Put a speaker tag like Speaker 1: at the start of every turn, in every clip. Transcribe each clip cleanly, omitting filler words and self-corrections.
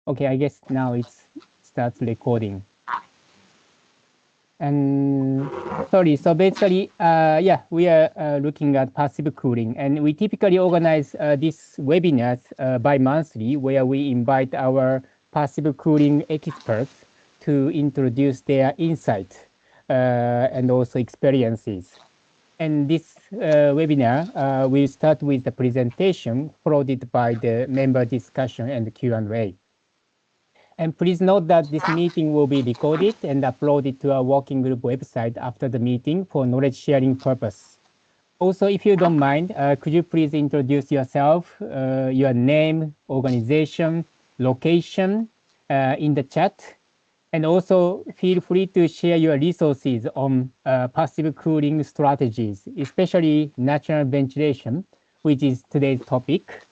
Speaker 1: Okay, I guess now it starts recording. And sorry, so basically, yeah, we are looking at passive cooling, and we typically organize these webinars bi-monthly, where we invite our passive cooling experts to introduce their insight and also experiences. And this webinar will start with the presentation, followed by the member discussion and Q&A. And please note that this meeting will be recorded and uploaded to our working group website after the meeting for knowledge sharing purpose. Also, if you don't mind, could you please introduce yourself, your name, organization, location in the chat? And also feel free to share your resources on passive cooling strategies, especially natural ventilation, which is today's topic,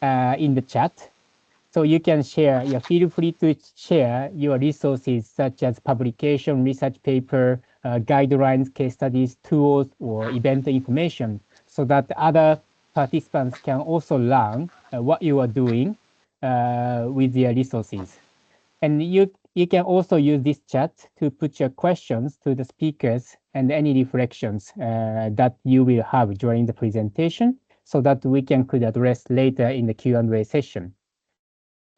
Speaker 1: in the chat. So you can share, feel free to share your resources such as publication, research paper, guidelines, case studies, tools, or event information so that other participants can also learn what you are doing with your resources. And you can also use this chat to put your questions to the speakers and any reflections that you will have during the presentation so that we could address later in the Q&A session.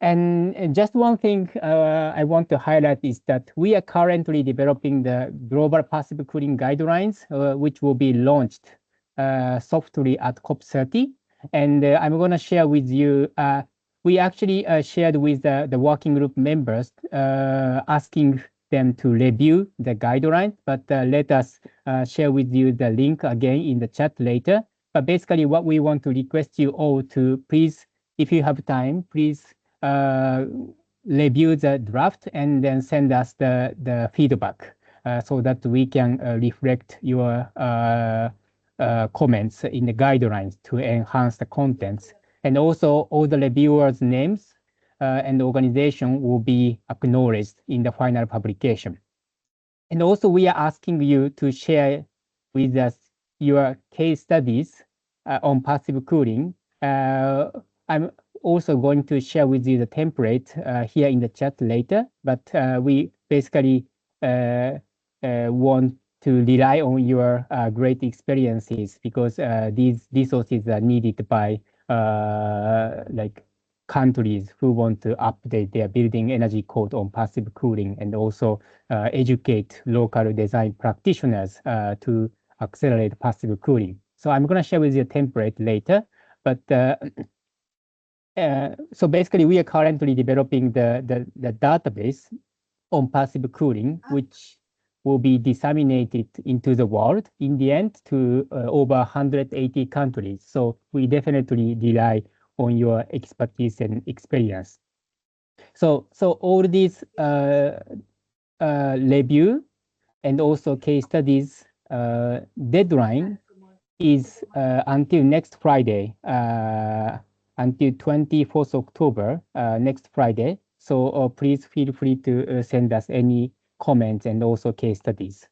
Speaker 1: And just one thing I want to highlight is that we are currently developing the Global Passive Cooling Guidelines, which will be launched softly at COP30. And I'm going to share with you, we actually shared with the working group members, asking them to review the guideline, but let us share with you the link again in the chat later. But basically what we want to request you all to please, if you have time, please review the draft and then send us the feedback so that we can reflect your comments in the guidelines to enhance the contents. And also all the reviewers' names and organization will be acknowledged in the final publication. And also we are asking you to share with us your case studies on passive cooling. I'm also going to share with you the template here in the chat later, but we basically want to rely on your great experiences because these resources are needed by like countries who want to update their building energy code on passive cooling and also educate local design practitioners to accelerate passive cooling. So I'm going to share with you a template later, but so basically we are currently developing the database on passive cooling, which will be disseminated into the world in the end to over 180 countries. So we definitely rely on your expertise and experience. So all these review and also case studies deadline is until next Friday, until 24th October, next Friday. So please feel free to send us any comments and also case studies.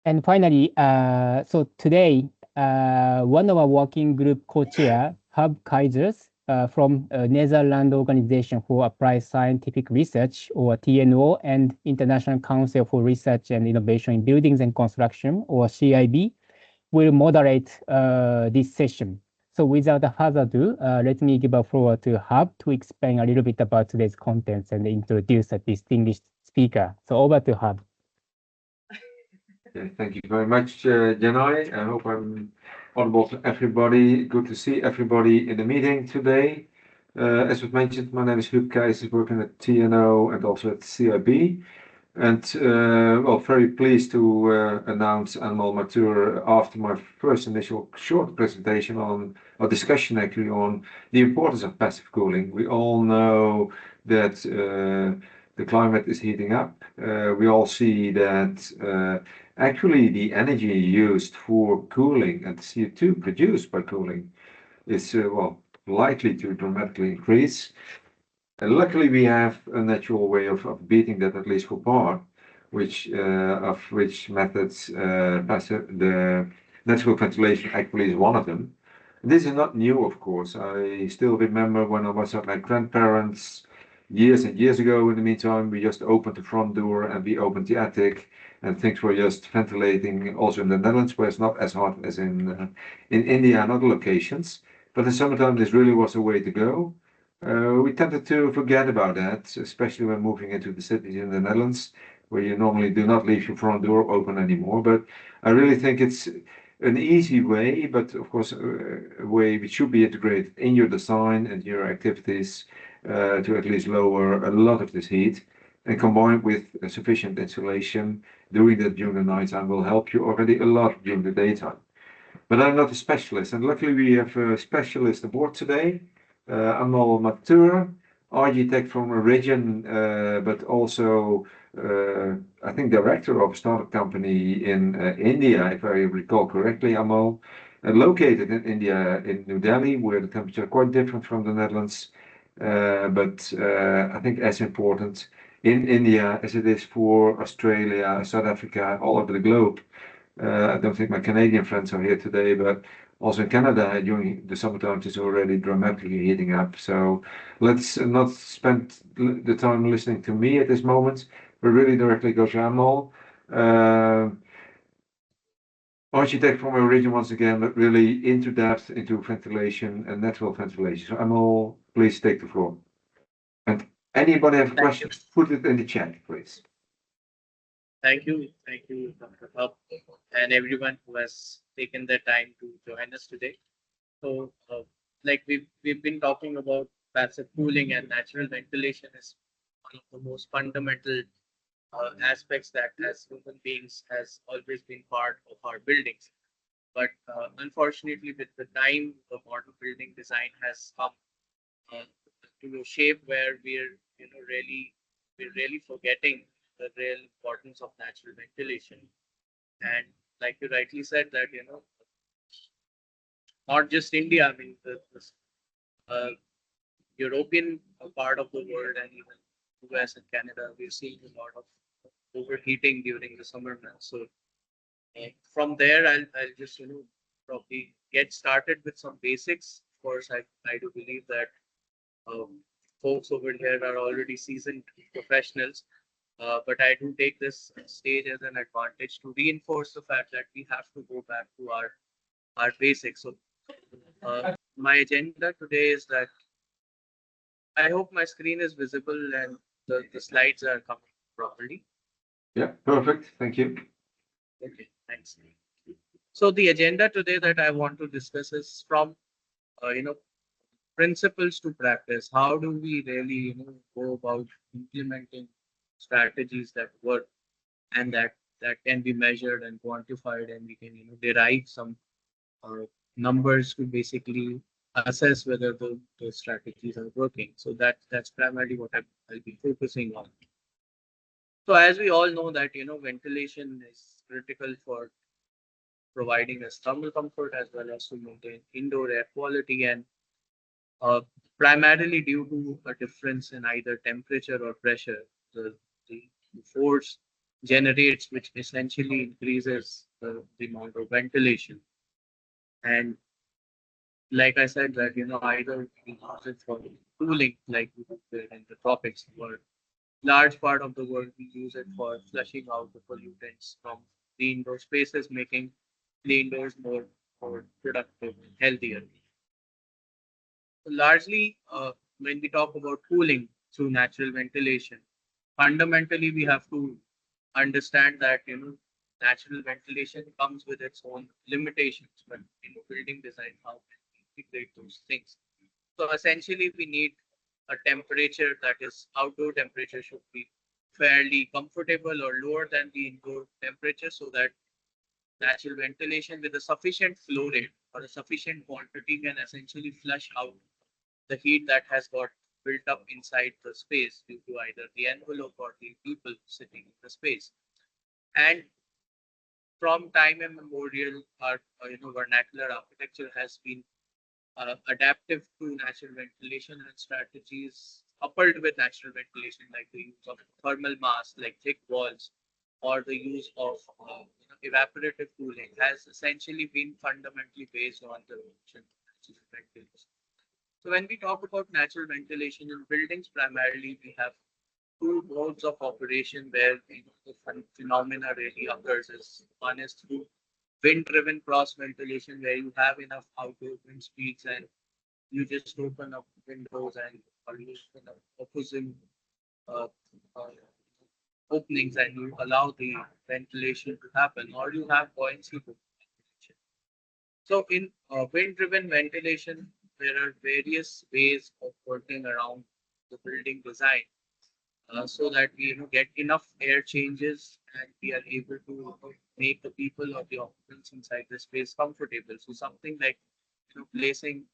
Speaker 1: And finally, so today, one of our working group co-chair, Hub Kaisers, from Netherlands Organization for Applied Scientific Research, or TNO, and International Council for Research and Innovation in Buildings and Construction, or CIB, will moderate this session. So without further ado, let me give a floor to Hub to explain a little bit about today's contents and introduce a distinguished speaker. So over to Hub.
Speaker 2: Thank you very much, Janai. I hope I'm audible to everybody. Good to see everybody in the meeting today. As was mentioned, my name is Huub Keijzers, working at TNO and also at CIB. And well, very pleased to announce Anmol Mathur after my first initial short presentation on, or discussion actually, on the importance of passive cooling. We all know that the climate is heating up. We all see that actually the energy used for cooling and the CO2 produced by cooling is well, likely to dramatically increase. Luckily, we have a natural way of beating that, at least for power, which of which methods the natural ventilation actually is one of them. This is not new, of course. I still remember when I was at my grandparents years and years ago. In the meantime, we just opened the front door and we opened the attic, and things were just ventilating. Also in the Netherlands, where it's not as hot as in India and other locations. But in summertime, this really was the way to go. We tended to forget about that, especially when moving into the cities in the Netherlands, where you normally do not leave your front door open anymore. But I really think it's an easy way, but of course, a way which should be integrated in your design and your activities to at least lower a lot of this heat. And combined with sufficient insulation, doing that during the nighttime will help you already a lot during the daytime. But I'm not a specialist, and luckily we have a specialist aboard today, Amal Mathur, architect from Origin, but also I think director of a startup company in India, if I recall correctly, Amal, located in India, in New Delhi, where the temperature is quite different from the Netherlands, but I think as important in India as it is for Australia, South Africa, all over the globe. I don't think my Canadian friends are here today, but also in Canada during the summertime it's already dramatically heating up. So let's not spend the time listening to me at this moment, but really directly go to Amal. Architect from Origin once again, but really into depth into ventilation and natural ventilation. So Amal, please take the floor. And anybody have
Speaker 3: Thank you.
Speaker 2: questions, put it in the chat, please.
Speaker 3: Thank you, Dr. Hub, and everyone who has taken the time to join us today. So, like we've been talking about passive cooling and natural ventilation is one of the most fundamental aspects that as human beings has always been part of our buildings. But unfortunately, with the time, the modern building design has come to a shape where we're really forgetting the real importance of natural ventilation. And like you rightly said, that not just India, I mean the uh, European part of the world and even US and Canada, we're seeing a lot of overheating during the summer months. So from there, I'll just probably get started with some basics. Of course, I do believe that um, folks over here are already seasoned professionals, but I do take this stage as an advantage to reinforce the fact that we have to go back to our basics. So my agenda today is that I hope my screen is visible and the slides are coming properly.
Speaker 2: Yeah, perfect. Thank you.
Speaker 3: Okay, thanks. So the agenda today that I want to discuss is from you know principles to practice. How do we really go about implementing strategies that work and that can be measured and quantified, and we can derive some numbers to basically assess whether the strategies are working. So that's primarily what I'll be focusing on. So as we all know that ventilation is critical for providing us thermal comfort as well as to maintain indoor air quality, and uh, primarily due to a difference in either temperature or pressure, the force generates, which essentially increases the amount of ventilation. And like I said, that either we use it for cooling, like we do it in the tropics, or large part of the world we use it for flushing out the pollutants from the indoor spaces, making the indoors more productive and healthier. Largely, when we talk about cooling through natural ventilation, fundamentally we have to understand that natural ventilation comes with its own limitations, but building design, how can we integrate those things? So essentially, we need a temperature that is outdoor temperature should be fairly comfortable or lower than the indoor temperature, so that natural ventilation with a sufficient flow rate or a sufficient quantity can essentially flush out the heat that has got built up inside the space due to either the envelope or the people sitting in the space. And from time immemorial, our vernacular architecture has been adaptive to natural ventilation, and strategies coupled with natural ventilation, like the use of thermal mass, like thick walls, or the use of evaporative cooling, has essentially been fundamentally based on the which is ventilation. So when we talk about natural ventilation in buildings, primarily we have two modes of operation where the phenomena really occurs. One is through wind-driven cross ventilation, where you have enough outdoor wind speeds and you just open up windows and or you open up opposing uh, uh, openings and you allow the ventilation to happen, or you have buoyancy ventilation. So in wind-driven ventilation, there are various ways of working around the building design so that we get enough air changes and we are able to make the people or the occupants inside the space comfortable. So something like placing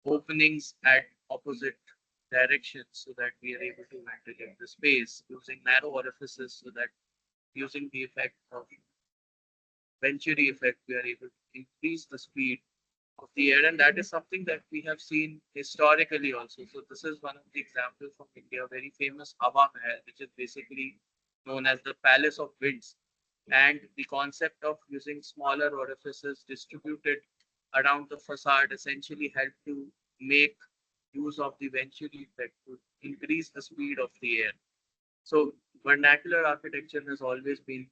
Speaker 3: openings at opposite directions so that we are able to ventilate the space, using narrow orifices so that using the effect of Venturi effect, we are able to increase the speed of the air, and that is something that we have seen historically also. So this is one of the examples from India, very famous Hawa Mahal, which is basically known as the Palace of Winds. And the concept of using smaller orifices distributed around the facade essentially helped to make use of the Venturi effect to increase the speed of the air. So vernacular architecture has always been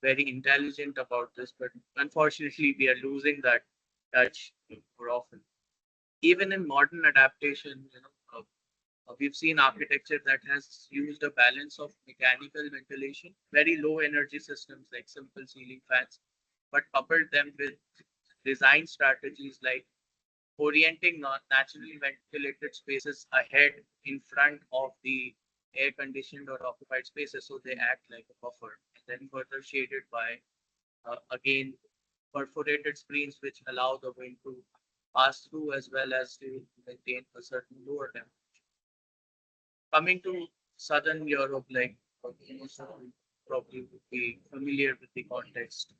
Speaker 3: very intelligent about this, but unfortunately we are losing that touch more often. Even in modern adaptation, we've seen architecture that has used a balance of mechanical ventilation, very low energy systems like simple ceiling fans, but coupled them with design strategies like orienting naturally ventilated spaces ahead in front of the air conditioned or occupied spaces so they act like a buffer, and then further shaded by again perforated screens which allow the wind to pass through as well as to maintain a certain lower temperature. Coming to southern Europe, like most of you probably would be familiar with the context,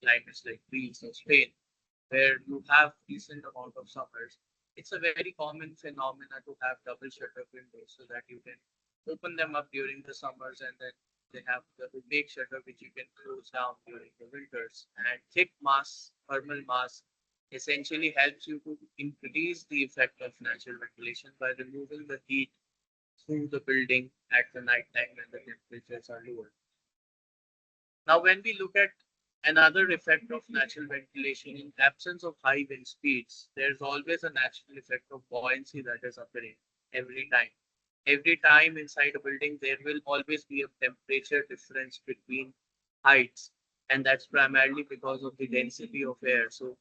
Speaker 3: climates like Greece or Spain, where you have decent amount of summers. It's a very common phenomena to have double shutter windows so that you can open them up during the summers and then they have the opaque shutter which you can close down during the winters. And thick mass, thermal mass, essentially helps you to increase the effect of natural ventilation by removing the heat through the building at the night time when the temperatures are lower. Now, when we look at another effect of natural ventilation, in absence of high wind speeds, there's always a natural effect of buoyancy that is occurring every time. Every time inside a building, there will always be a temperature difference between heights, and that's primarily because of the density of air. So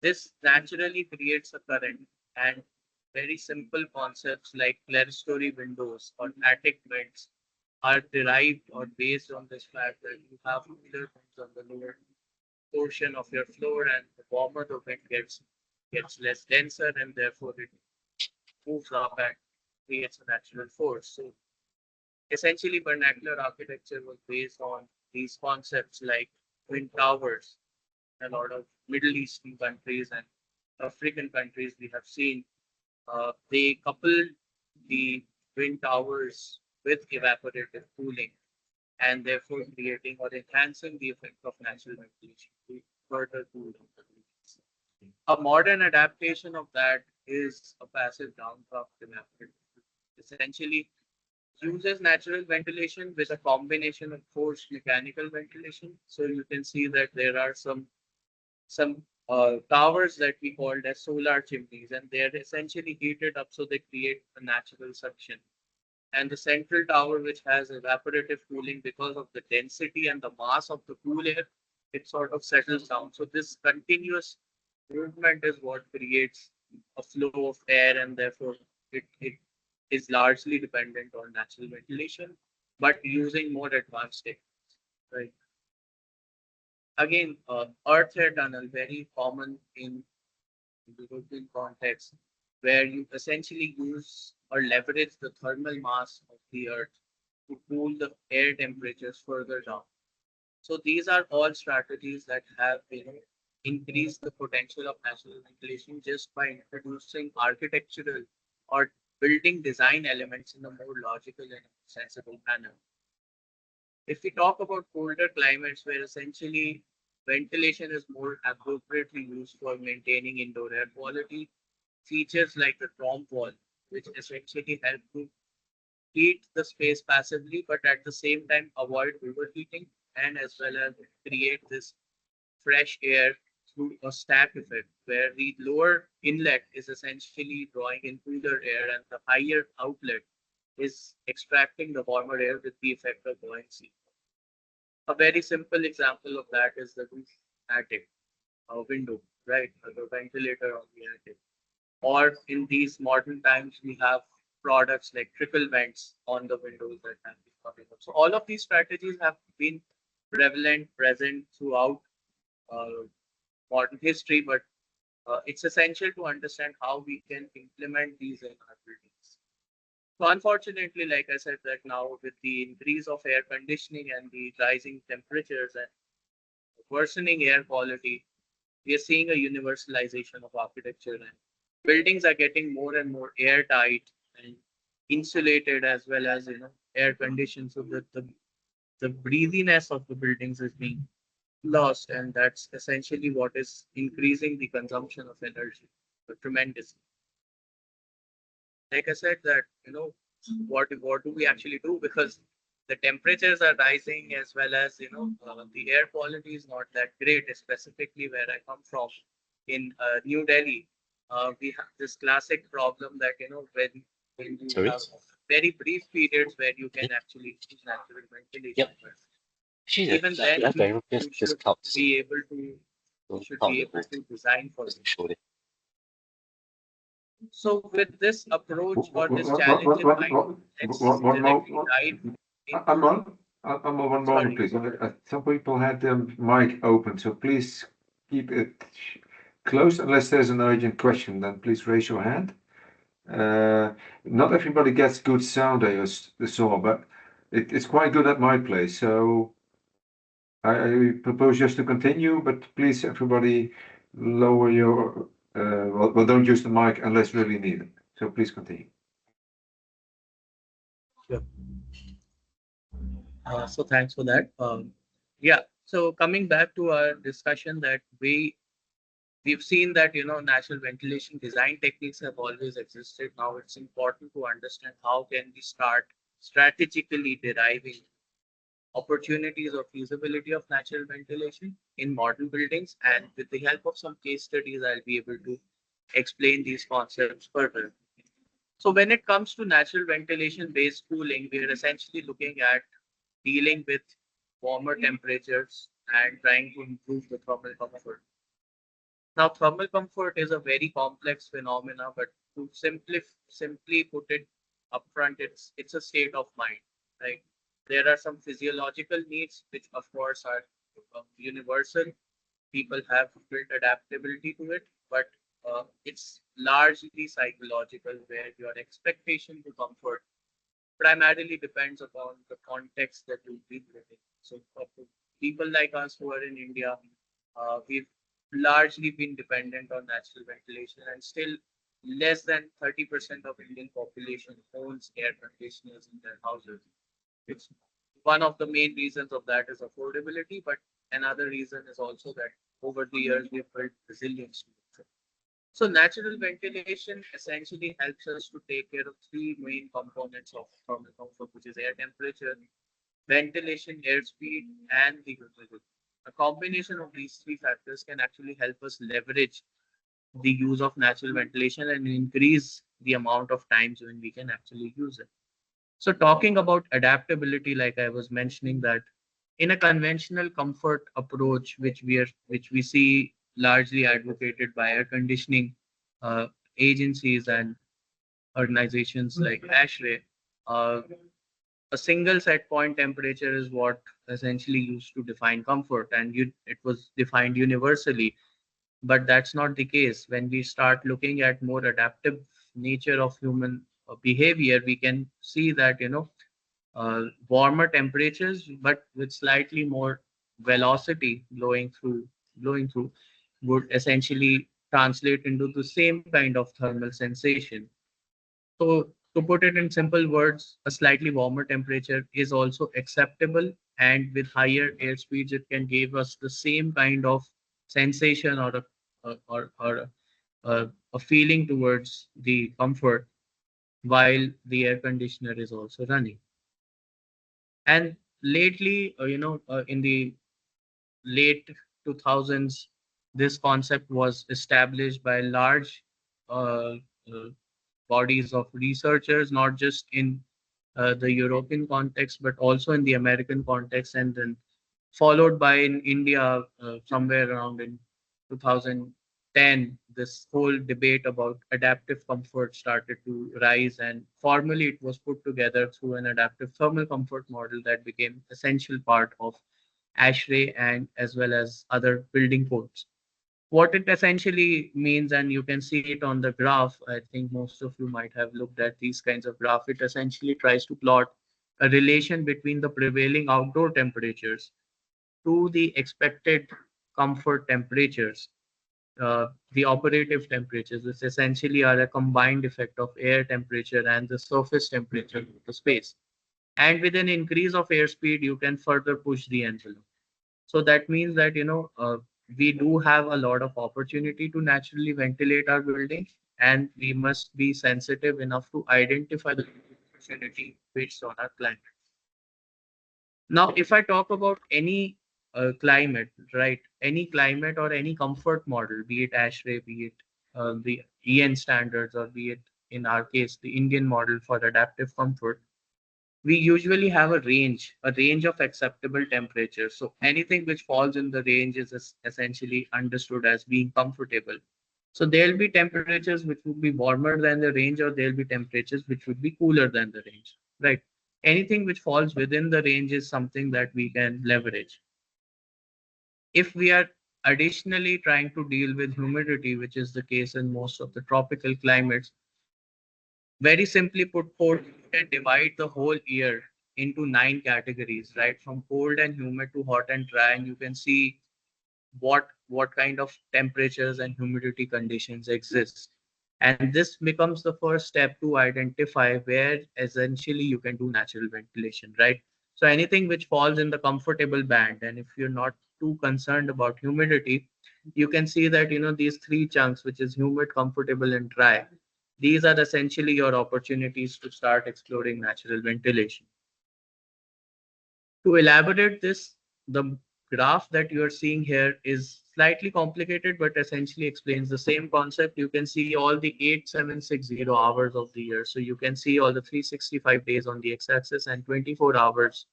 Speaker 3: this naturally creates a current, and very simple concepts like clerestory windows or attic vents are derived or based on this fact that you have cooler rooms on the lower portion of your floor, and the warmer the wind gets less denser, and therefore it moves up and creates a natural force. So essentially, vernacular architecture was based on these concepts like wind towers. A lot of Middle Eastern countries and African countries we have seen they couple the wind towers with evaporative cooling and therefore creating or enhancing the effect of natural ventilation to further cool down the buildings. A modern adaptation of that is a passive downdraft evaporator. Essentially, uses natural ventilation with a combination of forced mechanical ventilation. So you can see that there are some towers that we called as solar chimneys, and they're essentially heated up so they create a natural suction. And the central tower, which has evaporative cooling because of the density and the mass of the cool air, it sort of settles down. So this continuous movement is what creates a flow of air, and therefore it is largely dependent on natural ventilation, but using more advanced techniques. Right. Again, earth air tunnel, very common in the European context, where you essentially use or leverage the thermal mass of the earth to cool the air temperatures further down. So these are all strategies that have increased the potential of natural ventilation just by introducing architectural or building design elements in a more logical and sensible manner. If we talk about colder climates where essentially ventilation is more appropriately used for maintaining indoor air quality, features like the Trompe wall, which essentially help to heat the space passively, but at the same time avoid overheating and as well as create this fresh air through a stack effect, where the lower inlet is essentially drawing in cooler air and the higher outlet is extracting the warmer air with the effect of buoyancy. A very simple example of that is the roof attic, a window, right? The ventilator on the attic. Or in these modern times, we have products like trickle vents on the windows that have been coming up. So all of these strategies have been prevalent, present throughout uh, modern history, but it's essential to understand how we can implement these in our buildings. So unfortunately, like I said, that now with the increase of air conditioning and the rising temperatures and worsening air quality, we are seeing a universalization of architecture, and buildings are getting more and more airtight and insulated as well as air conditioned, so that the breathiness of the buildings is being lost, and that's essentially what is increasing the consumption of energy tremendously. Like I said, that what do we actually do, because the temperatures are rising as well as the air quality is not that great, specifically where I come from in New Delhi. We have this classic problem that when you
Speaker 4: Sorry?
Speaker 3: have very brief periods where you can actually use natural ventilation.
Speaker 4: Yep.
Speaker 3: But
Speaker 4: She's
Speaker 3: even then,
Speaker 4: very
Speaker 3: you
Speaker 4: just
Speaker 3: should
Speaker 4: cut.
Speaker 3: be able to design for it.
Speaker 4: Surely.
Speaker 3: So with this approach or this challenge in mind, let's directly dive into.
Speaker 2: Amol, one
Speaker 3: Sorry.
Speaker 2: moment, please. Some people had their mic open, so please keep it closed unless there's an urgent question. Then please raise your hand. Not everybody gets good sound, I saw, but it's quite good at my place. So I propose just to continue, but please, everybody, lower your well, don't use the mic unless really needed. So please continue.
Speaker 3: So thanks for that. Yeah. So coming back to our discussion, that we've seen that natural ventilation design techniques have always existed. Now it's important to understand how can we start strategically deriving opportunities or feasibility of natural ventilation in modern buildings, and with the help of some case studies, I'll be able to explain these concepts further. So when it comes to natural ventilation based cooling, we are essentially looking at dealing with warmer temperatures and trying to improve the thermal comfort. Now, thermal comfort is a very complex phenomena, but to simply put it upfront, it's a state of mind, right? There are some physiological needs, which of course are universal. People have built adaptability to it, but it's largely psychological, where your expectation to comfort primarily depends upon the context that you live in. So for people like us who are in India, we've largely been dependent on natural ventilation, and still less than 30% of Indian population owns air conditioners in their houses. It's one of the main reasons of that is affordability, but another reason is also that over the years we've built resilience to it. So natural ventilation essentially helps us to take care of three main components of thermal comfort, which is air temperature, ventilation, airspeed, and the humidity. A combination of these three factors can actually help us leverage the use of natural ventilation and increase the amount of times when we can actually use it. So talking about adaptability, like I was mentioning, that in a conventional comfort approach, which we see largely advocated by air conditioning uh, agencies and organizations like ASHRAE, uh, a single set point temperature is what essentially used to define comfort, and it was defined universally. But that's not the case. When we start looking at more adaptive nature of human behavior, we can see that warmer temperatures, but with slightly more velocity blowing through, would essentially translate into the same kind of thermal sensation. So to put it in simple words, a slightly warmer temperature is also acceptable, and with higher air speeds, it can give us the same kind of sensation or a feeling towards the comfort while the air conditioner is also running. And lately, in the late 2000s, this concept was established by large uh, uh, bodies of researchers, not just in the European context, but also in the American context, and then followed by in India somewhere around in 2010. This whole debate about adaptive comfort started to rise, and formally it was put together through an adaptive thermal comfort model that became essential part of ASHRAE and as well as other building codes. What it essentially means, and you can see it on the graph, I think most of you might have looked at these kinds of graph. It essentially tries to plot a relation between the prevailing outdoor temperatures to the expected comfort temperatures, the operative temperatures, which essentially are a combined effect of air temperature and the surface temperature of the space. And with an increase of airspeed, you can further push the envelope. So that means that, we do have a lot of opportunity to naturally ventilate our building, and we must be sensitive enough to identify the opportunity based on our climate. Now, if I talk about any climate, right, any climate or any comfort model, be it ASHRAE, be it the EN standards, or be it in our case, the Indian model for adaptive comfort, we usually have a range of acceptable temperatures. So anything which falls in the range is essentially understood as being comfortable. So there'll be temperatures which would be warmer than the range, or there'll be temperatures which would be cooler than the range, right? Anything which falls within the range is something that we can leverage. If we are additionally trying to deal with humidity, which is the case in most of the tropical climates, very simply put forth, you can divide the whole year into 9 categories, right? From cold and humid to hot and dry, and you can see what kind of temperatures and humidity conditions exist. And this becomes the first step to identify where essentially you can do natural ventilation, right? So anything which falls in the comfortable band, and if you're not too concerned about humidity, you can see that these three chunks, which is humid, comfortable, and dry, these are essentially your opportunities to start exploring natural ventilation. To elaborate this, the graph that you are seeing here is slightly complicated, but essentially explains the same concept. You can see all the 8760 hours of the year. So you can see all the 365 days on the x-axis and 24 hours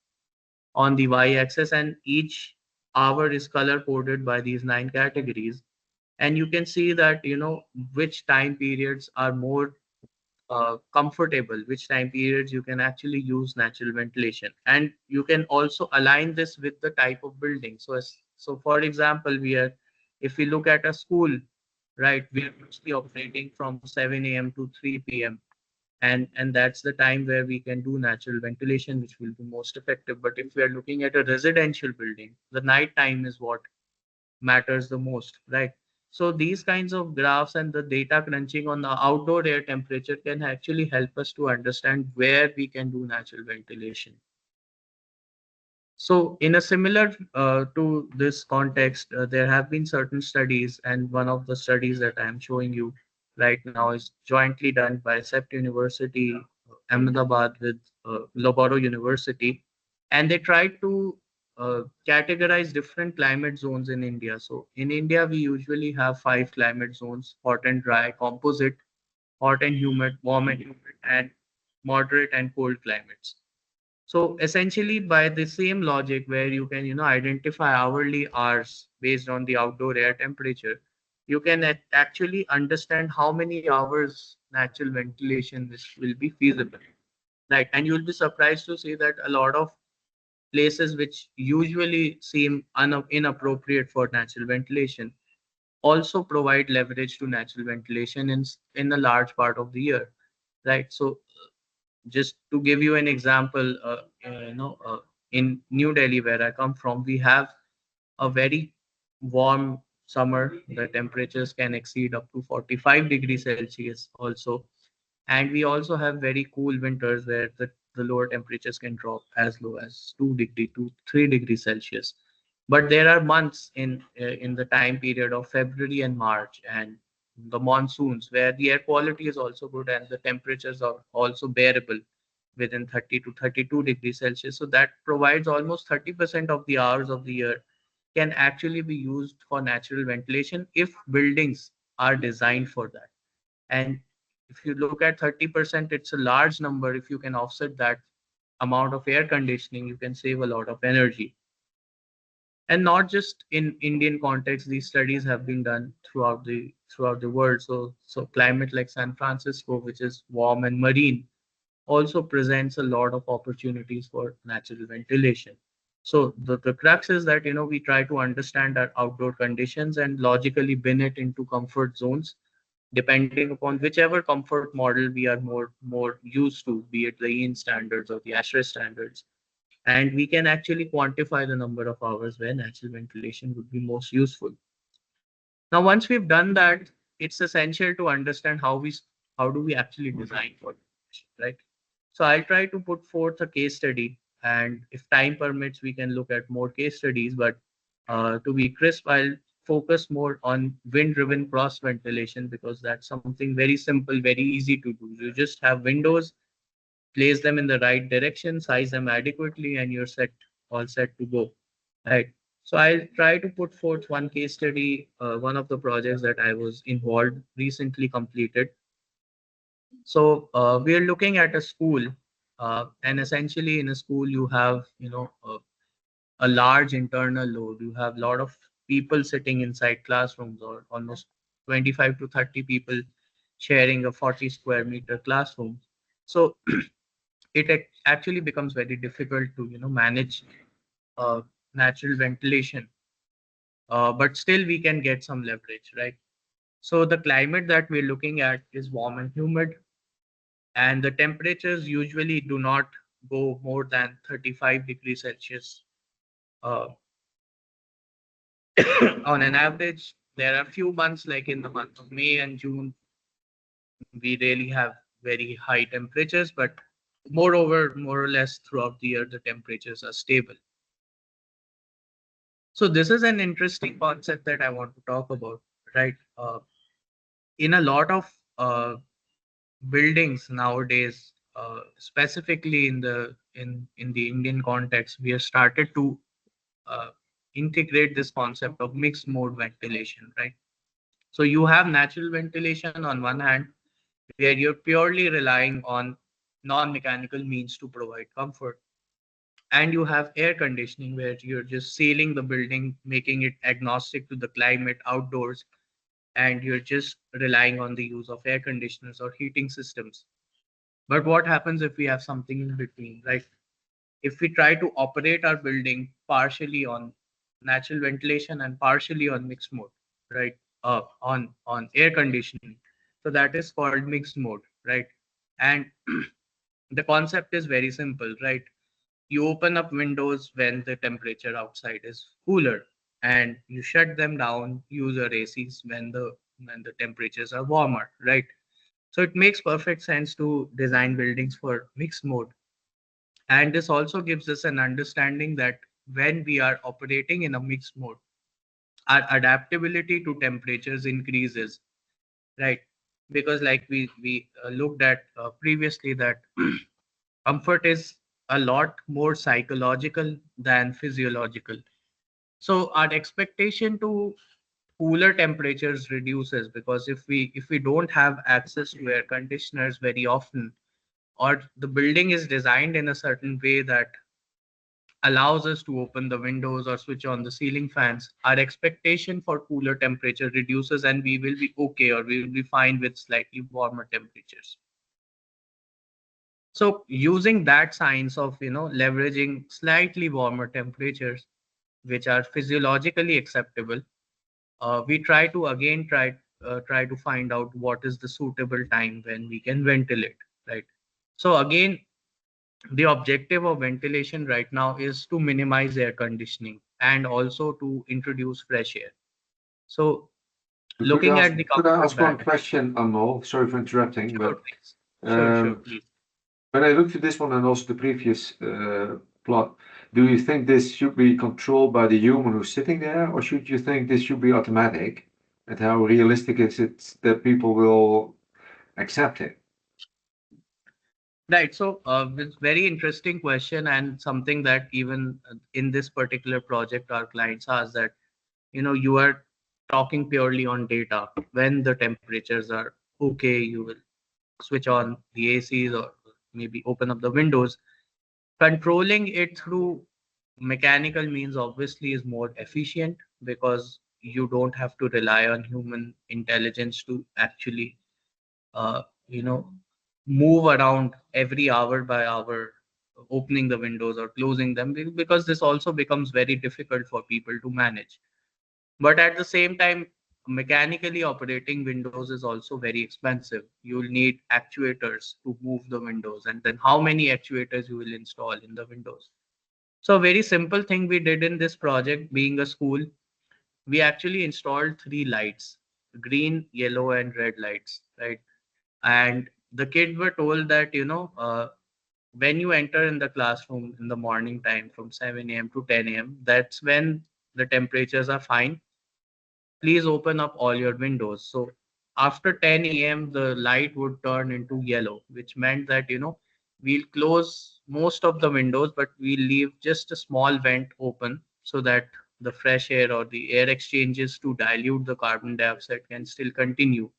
Speaker 3: on the y-axis, and each hour is color coded by these 9 categories. And you can see that, which time periods are more comfortable, which time periods you can actually use natural ventilation. And you can also align this with the type of building. So for example, if we look at a school, right, we are mostly operating from 7 a.m. to 3 p.m. And that's the time where we can do natural ventilation, which will be most effective. But if we are looking at a residential building, the night time is what matters the most, right? So these kinds of graphs and the data crunching on the outdoor air temperature can actually help us to understand where we can do natural ventilation. So in a similar to this context, there have been certain studies, and one of the studies that I am showing you right now is jointly done by SEPT University, Ahmedabad, with Loughborough University, and they tried to categorize different climate zones in India. So in India, we usually have 5 climate zones: hot and dry, composite, hot and humid, warm and humid, and moderate and cold climates. So essentially, by the same logic, where you can identify hourly hours based on the outdoor air temperature, you can actually understand how many hours natural ventilation will be feasible, right? And you'll be surprised to see that a lot of places which usually seem inappropriate for natural ventilation also provide leverage to natural ventilation in a large part of the year, right? So just to give you an example, in New Delhi, where I come from, we have a very warm summer. The temperatures can exceed up to 45 degrees Celsius also. And we also have very cool winters where the lower temperatures can drop as low as 3 degrees Celsius. But there are months in the time period of February and March, and the monsoons, where the air quality is also good and the temperatures are also bearable within 30 to 32 degrees Celsius. So that provides almost 30% of the hours of the year can actually be used for natural ventilation if buildings are designed for that. And if you look at 30%, it's a large number. If you can offset that amount of air conditioning, you can save a lot of energy. And not just in Indian context, these studies have been done throughout the world. So climate like San Francisco, which is warm and marine, also presents a lot of opportunities for natural ventilation. So the crux is that we try to understand our outdoor conditions and logically bin it into comfort zones, depending upon whichever comfort model we are more used to, be it the EN standards or the ASHRAE standards. And we can actually quantify the number of hours where natural ventilation would be most useful. Now, once we've done that, it's essential to understand how do we actually design for it, right? So I'll try to put forth a case study, and if time permits, we can look at more case studies. But to be crisp, I'll focus more on wind-driven cross ventilation because that's something very simple, very easy to do. You just have windows, place them in the right direction, size them adequately, and you're all set to go. Right. So I'll try to put forth one case study, one of the projects that I was involved recently completed. So we are looking at a school, and essentially in a school you have a large internal load. You have a lot of people sitting inside classrooms, or almost 25 to 30 people sharing a 40 square meter classroom. So it actually becomes very difficult to manage uh, natural ventilation, but still we can get some leverage, right? So the climate that we're looking at is warm and humid, and the temperatures usually do not go more than 35 degrees Celsius. Uh, on an average, there are few months like in the month of May and June, we really have very high temperatures, but moreover, more or less throughout the year, the temperatures are stable. So this is an interesting concept that I want to talk about, right? In a lot of buildings nowadays, specifically in the Indian context, we have started to uh, integrate this concept of mixed mode ventilation, right? So you have natural ventilation on one hand, where you're purely relying on non-mechanical means to provide comfort. And you have air conditioning, where you're just sealing the building, making it agnostic to the climate outdoors, and you're just relying on the use of air conditioners or heating systems. But what happens if we have something in between, right? If we try to operate our building partially on natural ventilation and partially on mixed mode, right? On air conditioning. So that is called mixed mode, right? And the concept is very simple, right? You open up windows when the temperature outside is cooler, and you shut them down, use your ACs when the temperatures are warmer, right? So it makes perfect sense to design buildings for mixed mode. And this also gives us an understanding that when we are operating in a mixed mode, our adaptability to temperatures increases, right? Because like we looked at previously, that comfort is a lot more psychological than physiological. So our expectation to cooler temperatures reduces, because if we don't have access to air conditioners very often, or the building is designed in a certain way that allows us to open the windows or switch on the ceiling fans, our expectation for cooler temperature reduces, and we will be okay, or we will be fine with slightly warmer temperatures. So using that science of leveraging slightly warmer temperatures, which are physiologically acceptable, we try to again try to find out what is the suitable time when we can ventilate, right? So again, the objective of ventilation right now is to minimize air conditioning and also to introduce fresh air. So looking at the
Speaker 2: Could I
Speaker 3: comfort
Speaker 2: ask one
Speaker 3: factor.
Speaker 2: question, Anmol? Sorry for interrupting,
Speaker 3: Sure,
Speaker 2: but
Speaker 3: please. Sure,
Speaker 2: um,
Speaker 3: please.
Speaker 2: when I looked at this one and also the previous plot, do you think this should be controlled by the human who's sitting there, or should you think this should be automatic? and how realistic is it that people will accept it?
Speaker 3: Right. So, it's very interesting question, and something that even in this particular project, our clients ask that, you are talking purely on data. When the temperatures are okay, you will switch on the ACs or maybe open up the windows. Controlling it through mechanical means obviously is more efficient because you don't have to rely on human intelligence to actually uh, you know move around every hour by hour, opening the windows or closing them, because this also becomes very difficult for people to manage. But at the same time, mechanically operating windows is also very expensive. You'll need actuators to move the windows, and then how many actuators you will install in the windows. So a very simple thing we did in this project, being a school, we actually installed three lights: green, yellow, and red lights, right? And the kids were told that, when you enter in the classroom in the morning time from 7 a.m. to 10 a.m., that's when the temperatures are fine. Please open up all your windows. So after 10 a.m., the light would turn into yellow, which meant that, we'll close most of the windows, but we'll leave just a small vent open so that the fresh air or the air exchanges to dilute the carbon dioxide can still continue.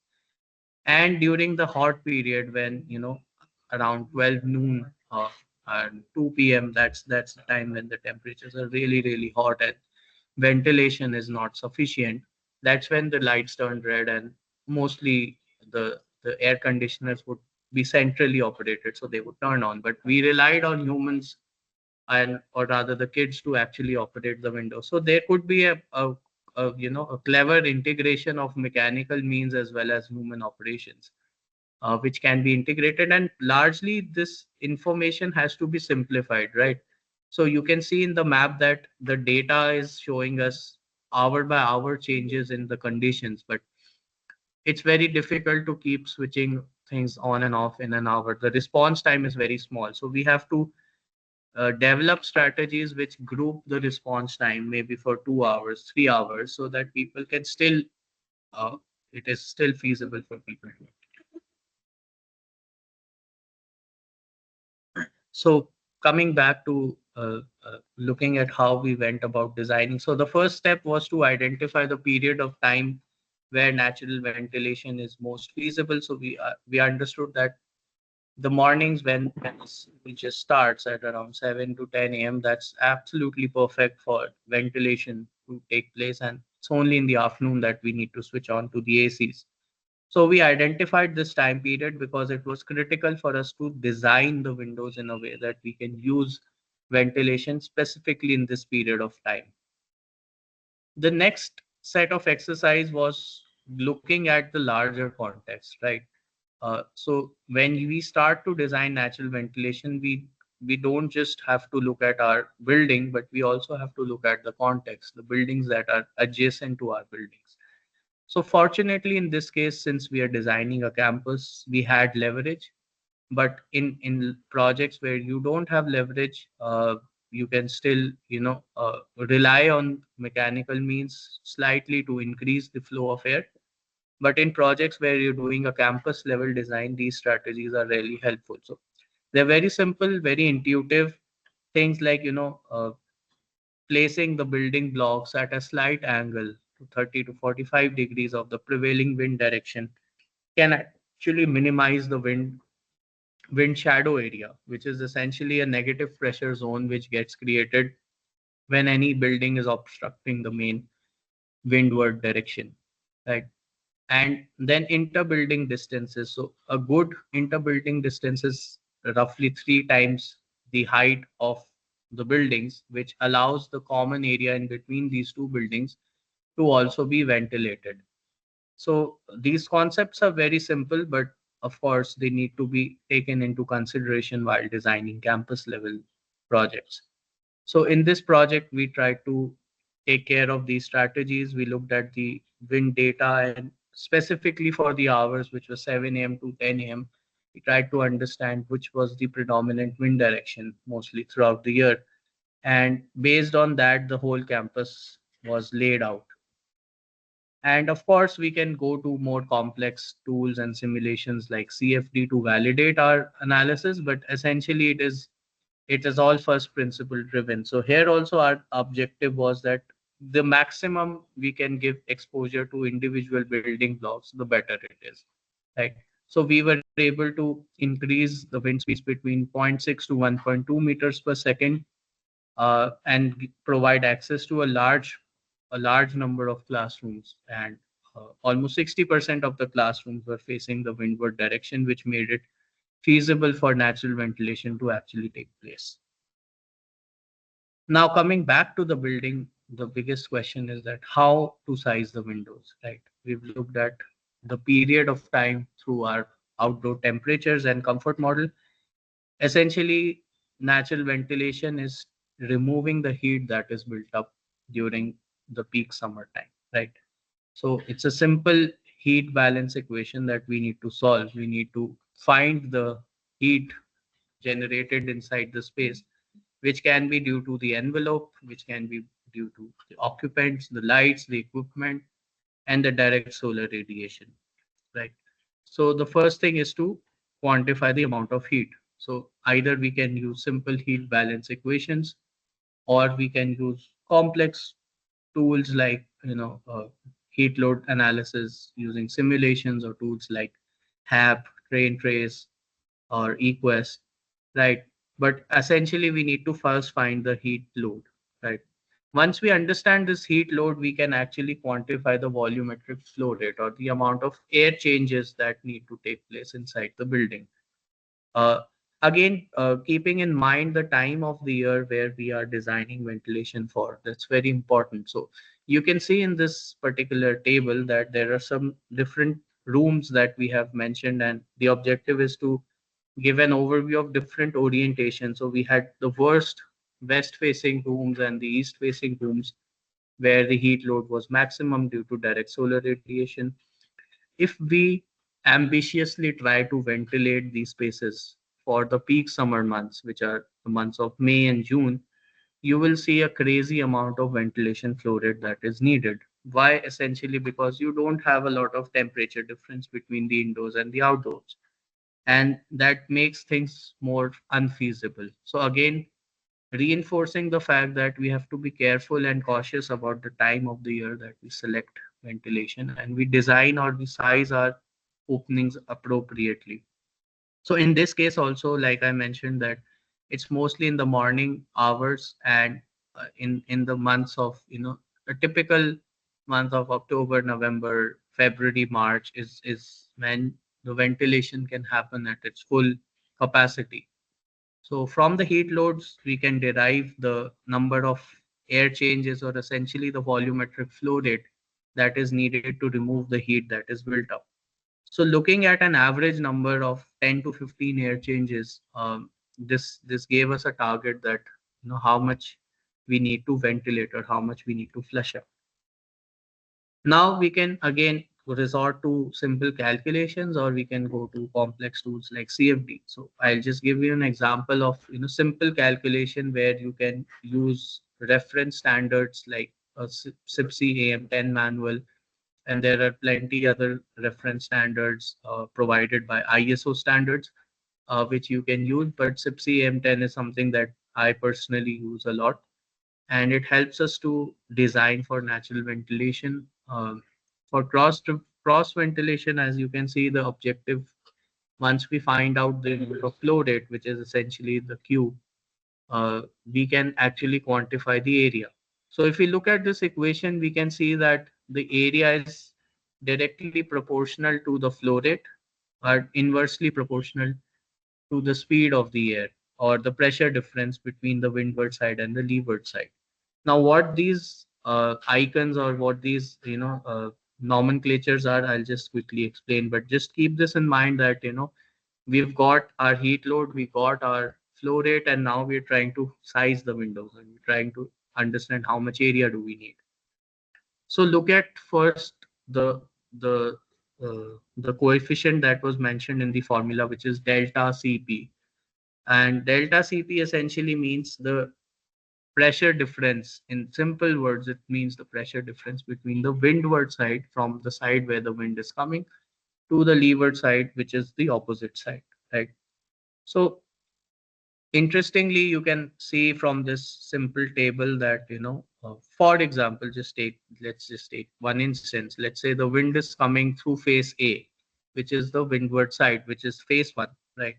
Speaker 3: And during the hot period, when, around 12 noon and 2 p.m., that's the time when the temperatures are really, really hot and ventilation is not sufficient. That's when the lights turn red, and mostly the air conditioners would be centrally operated, so they would turn on. But we relied on humans, and or rather the kids, to actually operate the window. So there could be a clever integration of mechanical means as well as human operations, which can be integrated. And largely this information has to be simplified, right? So you can see in the map that the data is showing us hour by hour changes in the conditions, but it's very difficult to keep switching things on and off in an hour. The response time is very small, so we have to develop strategies which group the response time maybe for 2 hours, 3 hours, so that people can still uh, it is still feasible for people to. So coming back to looking at how we went about designing. So the first step was to identify the period of time where natural ventilation is most feasible. So we understood that the mornings when it just starts at around 7 to 10 a.m., that's absolutely perfect for ventilation to take place. And it's only in the afternoon that we need to switch on to the ACs. So we identified this time period because it was critical for us to design the windows in a way that we can use ventilation specifically in this period of time. The next set of exercise was looking at the larger context, right? So when we start to design natural ventilation, we don't just have to look at our building, but we also have to look at the context, the buildings that are adjacent to our buildings. So fortunately, in this case, since we are designing a campus, we had leverage. But in projects where you don't have leverage, you can still rely on mechanical means slightly to increase the flow of air. But in projects where you're doing a campus level design, these strategies are really helpful. So they're very simple, very intuitive things, like placing the building blocks at a slight angle to 30 to 45 degrees of the prevailing wind direction can actually minimize the wind shadow area, which is essentially a negative pressure zone which gets created when any building is obstructing the main windward direction, right? And then inter-building distances. So a good inter-building distance is roughly 3 times the height of the buildings, which allows the common area in between these two buildings to also be ventilated. So these concepts are very simple, but of course they need to be taken into consideration while designing campus level projects. So in this project, we tried to take care of these strategies. We looked at the wind data, and specifically for the hours, which was 7 a.m. to 10 a.m., we tried to understand which was the predominant wind direction mostly throughout the year. And based on that, the whole campus was laid out. And of course, we can go to more complex tools and simulations like CFD to validate our analysis, but essentially it is all first principle driven. So here also our objective was that the maximum we can give exposure to individual building blocks, the better it is, right? So we were able to increase the wind speeds between 0.6 to 1.2 meters per second, and provide access to a large number of classrooms. And almost 60% of the classrooms were facing the windward direction, which made it feasible for natural ventilation to actually take place. Now, coming back to the building, the biggest question is that how to size the windows, right? We've looked at the period of time through our outdoor temperatures and comfort model. Essentially, natural ventilation is removing the heat that is built up during the peak summertime, right? So it's a simple heat balance equation that we need to solve. We need to find the heat generated inside the space, which can be due to the envelope, which can be due to the occupants, the lights, the equipment, and the direct solar radiation, right? So the first thing is to quantify the amount of heat. So either we can use simple heat balance equations, or we can use complex tools like heat load analysis using simulations, or tools like HAP, Train Trace, or Equest, right? But essentially, we need to first find the heat load, right? Once we understand this heat load, we can actually quantify the volumetric flow rate, or the amount of air changes that need to take place inside the building. Uh, Again, keeping in mind the time of the year where we are designing ventilation for, that's very important. So you can see in this particular table that there are some different rooms that we have mentioned, and the objective is to give an overview of different orientation. So we had the worst west facing rooms and the east facing rooms where the heat load was maximum due to direct solar radiation. If we ambitiously try to ventilate these spaces for the peak summer months, which are the months of May and June, you will see a crazy amount of ventilation flow rate that is needed. Why? Essentially because you don't have a lot of temperature difference between the indoors and the outdoors, and that makes things more unfeasible. So again, reinforcing the fact that we have to be careful and cautious about the time of the year that we select ventilation, and we design or we size our openings appropriately. So in this case also, like I mentioned, that it's mostly in the morning hours, and in the months of, a typical month of October, November, February, March is when the ventilation can happen at its full capacity. So from the heat loads, we can derive the number of air changes, or essentially the volumetric flow rate that is needed to remove the heat that is built up. So looking at an average number of 10 to 15 air changes, this gave us a target that, how much we need to ventilate or how much we need to flush up. Now we can again resort to simple calculations, or we can go to complex tools like CFD. So I'll just give you an example of simple calculation where you can use reference standards like a CIPSE AM10 manual, and there are plenty other reference standards provided by ISO standards, which you can use. But CIPSE AM10 is something that I personally use a lot, and it helps us to design for natural ventilation. For cross ventilation, as you can see, the objective, once we find out the flow rate, which is essentially the Q, we can actually quantify the area. So if we look at this equation, we can see that the area is directly proportional to the flow rate, or inversely proportional to the speed of the air, or the pressure difference between the windward side and the leeward side. Now, what these icons, or what these nomenclatures are, I'll just quickly explain. But just keep this in mind that we've got our heat load, we got our flow rate, and now we're trying to size the windows, and we're trying to understand how much area do we need. So look at first the the coefficient that was mentioned in the formula, which is delta Cp. And delta Cp essentially means the pressure difference. In simple words, it means the pressure difference between the windward side, from the side where the wind is coming, to the leeward side, which is the opposite side, right? So interestingly, you can see from this simple table that, for example, let's just take one instance. Let's say the wind is coming through face A, which is the windward side, which is phase one, right?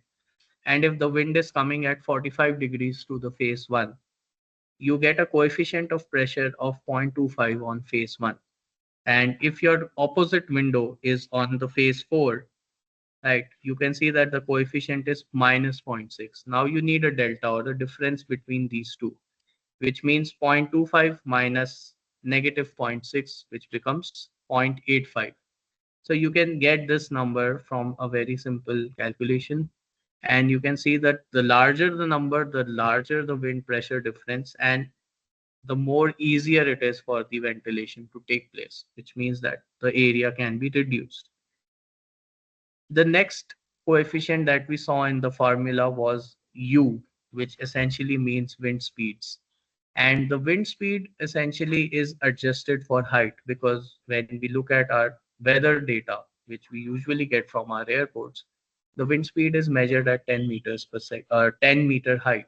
Speaker 3: And if the wind is coming at 45 degrees to the phase one, you get a coefficient of pressure of 0.25 on phase one. And if your opposite window is on the phase four, right, you can see that the coefficient is minus zero point 0.6. Now you need a delta, or the difference between these two, which means 0.25 minus negative zero point 0.6, which becomes 0.85. So you can get this number from a very simple calculation. And you can see that the larger the number, the larger the wind pressure difference, and the more easier it is for the ventilation to take place, which means that the area can be reduced. The next coefficient that we saw in the formula was U, which essentially means wind speeds. And the wind speed essentially is adjusted for height, because when we look at our weather data, which we usually get from our airports, the wind speed is measured at 10 meters per second, or 10-meter height,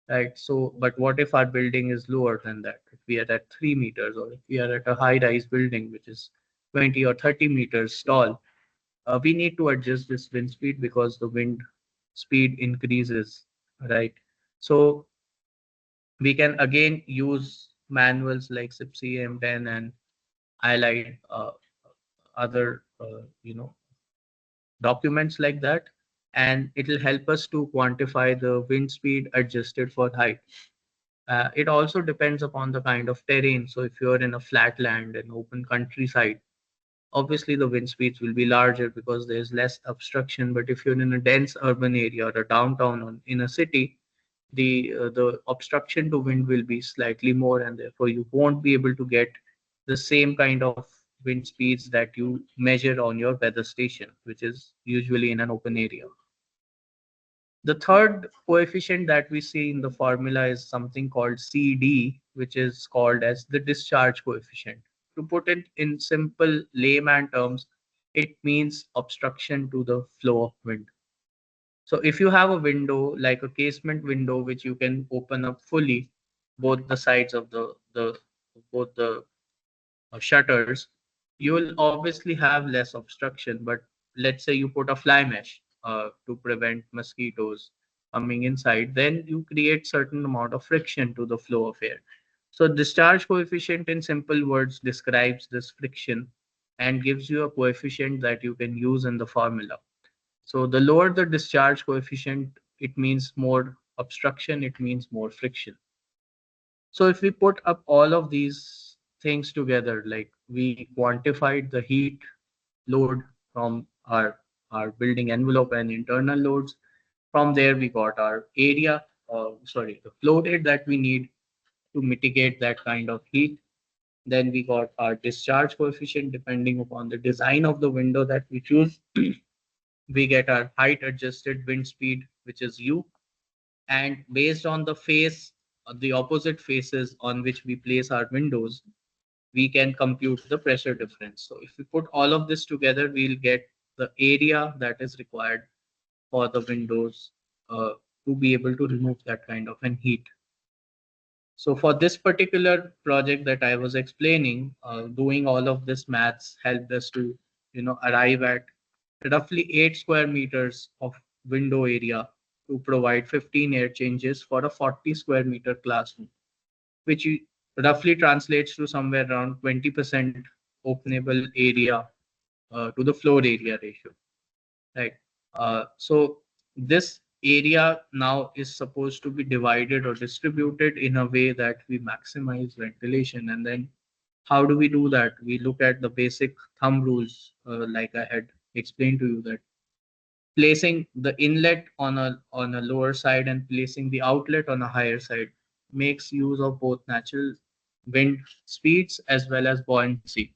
Speaker 3: right? So, but what if our building is lower than that? If we are at 3 meters, or if we are at a high-rise building which is 20 or 30 meters tall, we need to adjust this wind speed because the wind speed increases, right? So we can again use manuals like SIPSI, M10, and ILIDE, other documents like that, and it will help us to quantify the wind speed adjusted for height. It also depends upon the kind of terrain. So if you're in a flat land and open countryside, obviously the wind speeds will be larger because there's less obstruction. But if you're in a dense urban area or a downtown or in a city, the obstruction to wind will be slightly more, and therefore you won't be able to get the same kind of wind speeds that you measure on your weather station, which is usually in an open area. The third coefficient that we see in the formula is something called CD, which is called as the discharge coefficient. To put it in simple layman terms, it means obstruction to the flow of wind. So if you have a window, like a casement window, which you can open up fully, both the sides of both the shutters, you will obviously have less obstruction. But let's say you put a fly mesh to prevent mosquitoes coming inside, then you create certain amount of friction to the flow of air. So discharge coefficient, in simple words, describes this friction and gives you a coefficient that you can use in the formula. So the lower the discharge coefficient, it means more obstruction, it means more friction. So if we put up all of these things together, like we quantified the heat load from our building envelope and internal loads, from there we got our area, the flow rate that we need to mitigate that kind of heat. Then we got our discharge coefficient depending upon the design of the window that we choose. We get our height adjusted wind speed, which is U. And based on the face, the opposite faces on which we place our windows, we can compute the pressure difference. So if we put all of this together, we'll get the area that is required for the windows to be able to remove that kind of an heat. So for this particular project that I was explaining, doing all of this maths helped us to, arrive at roughly 8 square meters of window area to provide 15 air changes for a 40 square meter classroom, which roughly translates to somewhere around 20% openable area to the floor area ratio, right? So this area now is supposed to be divided or distributed in a way that we maximize ventilation. And then how do we do that? We look at the basic thumb rules, like I had explained to you, that placing the inlet on a lower side and placing the outlet on a higher side makes use of both natural wind speeds as well as buoyancy.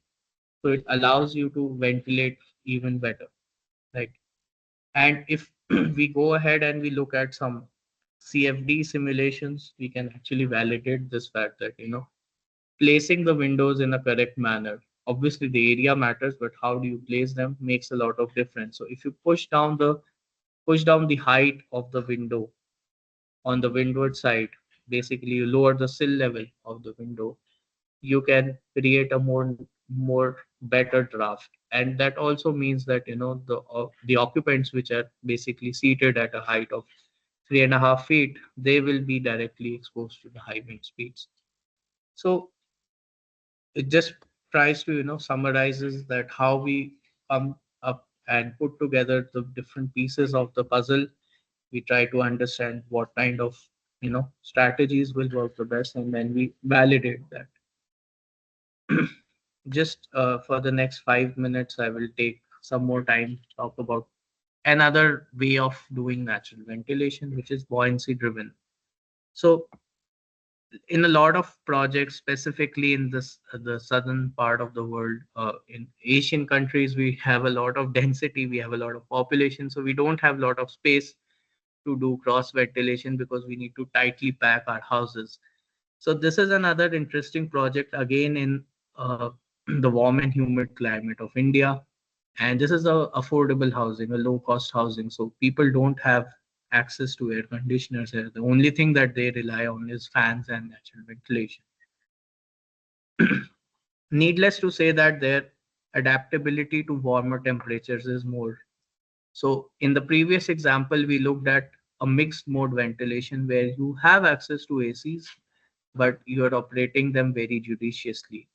Speaker 3: So it allows you to ventilate even better, right? And if we go ahead and we look at some CFD simulations, we can actually validate this fact that, placing the windows in a correct manner. Obviously, the area matters, but how do you place them makes a lot of difference. So if you push down the height of the window on the windward side, basically you lower the sill level of the window, you can create a more better draft. And that also means that the occupants which are basically seated at a height of 3.5 feet, they will be directly exposed to the high wind speeds. So it just tries to summarizes that how we come up and put together the different pieces of the puzzle. We try to understand what kind of strategies will work the best, and then we validate that. Just for the next 5 minutes, I will take some more time to talk about another way of doing natural ventilation, which is buoyancy driven. So in a lot of projects, specifically in this the southern part of the world, in Asian countries, we have a lot of density, we have a lot of population, so we don't have a lot of space to do cross ventilation because we need to tightly pack our houses. So this is another interesting project again in the warm and humid climate of India. And this is a affordable housing, a low cost housing. So people don't have access to air conditioners here. The only thing that they rely on is fans and natural ventilation. Needless to say that their adaptability to warmer temperatures is more. So in the previous example, we looked at a mixed mode ventilation where you have access to ACs, but you are operating them very judiciously.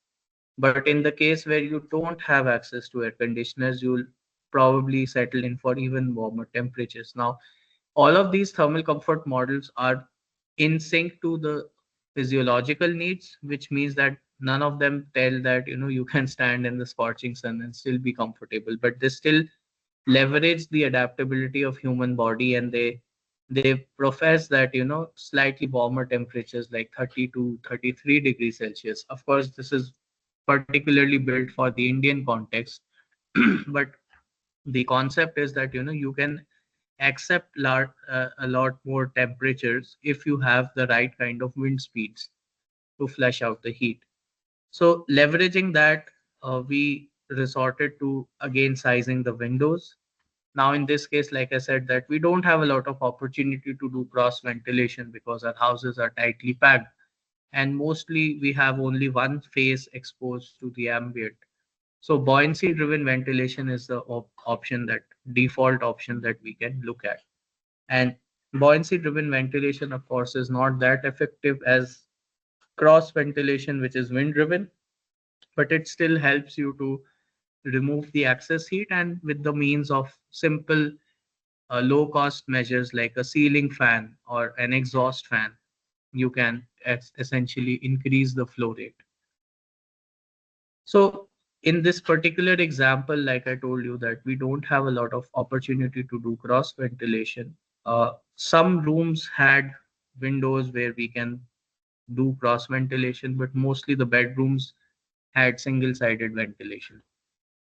Speaker 3: But in the case where you don't have access to air conditioners, you'll probably settle in for even warmer temperatures. Now, all of these thermal comfort models are in sync to the physiological needs, which means that none of them tell that you can stand in the scorching sun and still be comfortable, but they still leverage the adaptability of human body, and they profess that slightly warmer temperatures like 30 to 33 degrees Celsius. Of course, this is particularly built for the Indian context, but the concept is that you can accept a lot more temperatures if you have the right kind of wind speeds to flush out the heat. So leveraging that, we resorted to again sizing the windows. Now in this case, like I said, that we don't have a lot of opportunity to do cross ventilation because our houses are tightly packed, and mostly we have only one face exposed to the ambient. So buoyancy driven ventilation is the option, that default option that we can look at. And buoyancy driven ventilation, of course, is not that effective as cross ventilation, which is wind driven, but it still helps you to remove the excess heat, and with the means of simple low cost measures like a ceiling fan or an exhaust fan, you can essentially increase the flow rate. So in this particular example, like I told you, that we don't have a lot of opportunity to do cross ventilation. Some rooms had windows where we can do cross ventilation, but mostly the bedrooms had single sided ventilation.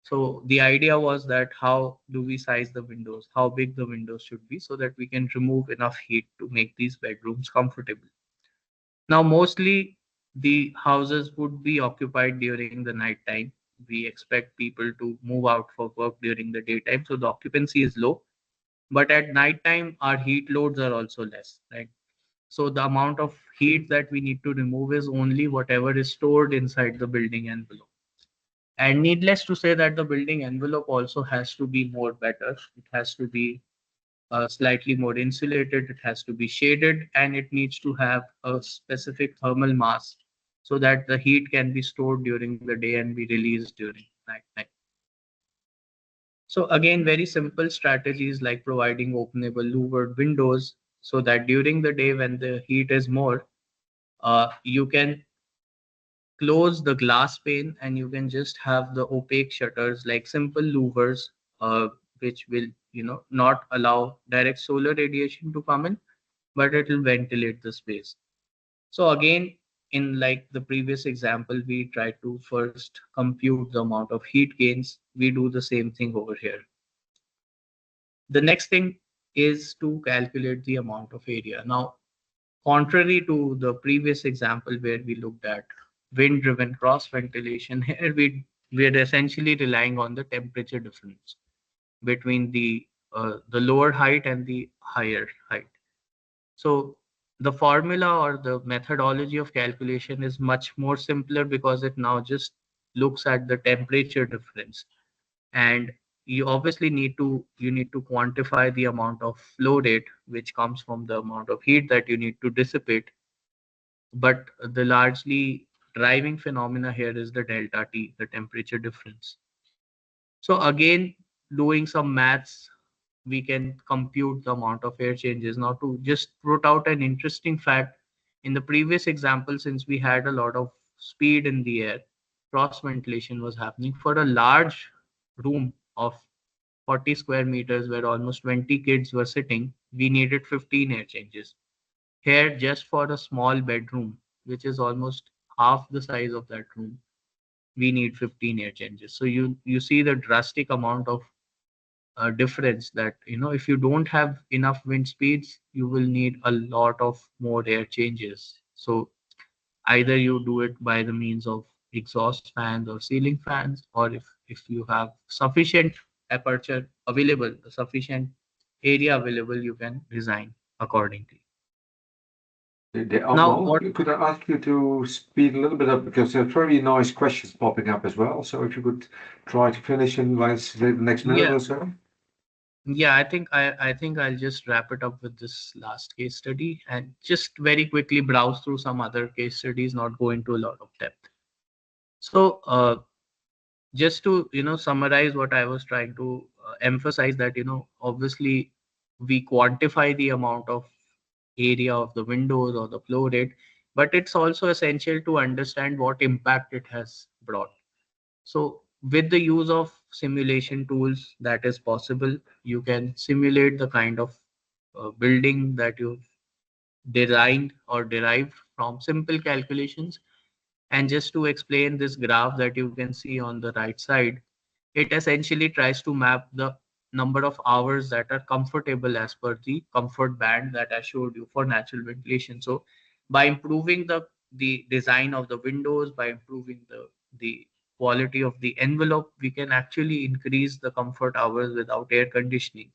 Speaker 3: So the idea was that how do we size the windows, how big the windows should be, so that we can remove enough heat to make these bedrooms comfortable. Now, mostly the houses would be occupied during the night time. We expect people to move out for work during the daytime, so the occupancy is low. But at night time, our heat loads are also less, right? So the amount of heat that we need to remove is only whatever is stored inside the building envelope. And needless to say that the building envelope also has to be more better. It has to be slightly more insulated, it has to be shaded, and it needs to have a specific thermal mass so that the heat can be stored during the day and be released during night time. So again, very simple strategies like providing openable louvered windows so that during the day when the heat is more, you can close the glass pane and you can just have the opaque shutters like simple louvers, which will not allow direct solar radiation to come in, but it will ventilate the space. So again, in like the previous example, we try to first compute the amount of heat gains. We do the same thing over here. The next thing is to calculate the amount of area. Now, contrary to the previous example where we looked at wind-driven cross ventilation, here we're essentially relying on the temperature difference between the lower height and the higher height. So the formula or the methodology of calculation is much more simpler because it now just looks at the temperature difference. And you obviously need to quantify the amount of flow rate which comes from the amount of heat that you need to dissipate. But the largely driving phenomena here is the delta T, the temperature difference. So again, doing some maths, we can compute the amount of air changes. Now, to just put out an interesting fact, in the previous example, since we had a lot of speed in the air, cross ventilation was happening for a large room of 40 square meters where almost 20 kids were sitting. We needed 15 air changes. Here, just for a small bedroom, which is almost half the size of that room, we need 15 air changes. So you see the drastic amount of difference that, if you don't have enough wind speeds, you will need a lot of more air changes. So either you do it by the means of exhaust fans or ceiling fans, or if you have sufficient aperture available, sufficient area available, you can design accordingly. Now, what
Speaker 2: Could I ask you to speed a little bit up because there are very nice questions popping up as well. So if you could try to finish in like the next minute
Speaker 3: yeah,
Speaker 2: or so.
Speaker 3: yeah, I think I'll just wrap it up with this last case study and just very quickly browse through some other case studies, not go into a lot of depth. So just to summarize what I was trying to emphasize, that obviously we quantify the amount of area of the windows or the flow rate, but it's also essential to understand what impact it has brought. So with the use of simulation tools that is possible, you can simulate the kind of building that you've designed or derived from simple calculations. And just to explain this graph that you can see on the right side, it essentially tries to map the number of hours that are comfortable as per the comfort band that I showed you for natural ventilation. So by improving the design of the windows, by improving the quality of the envelope, we can actually increase the comfort hours without air conditioning.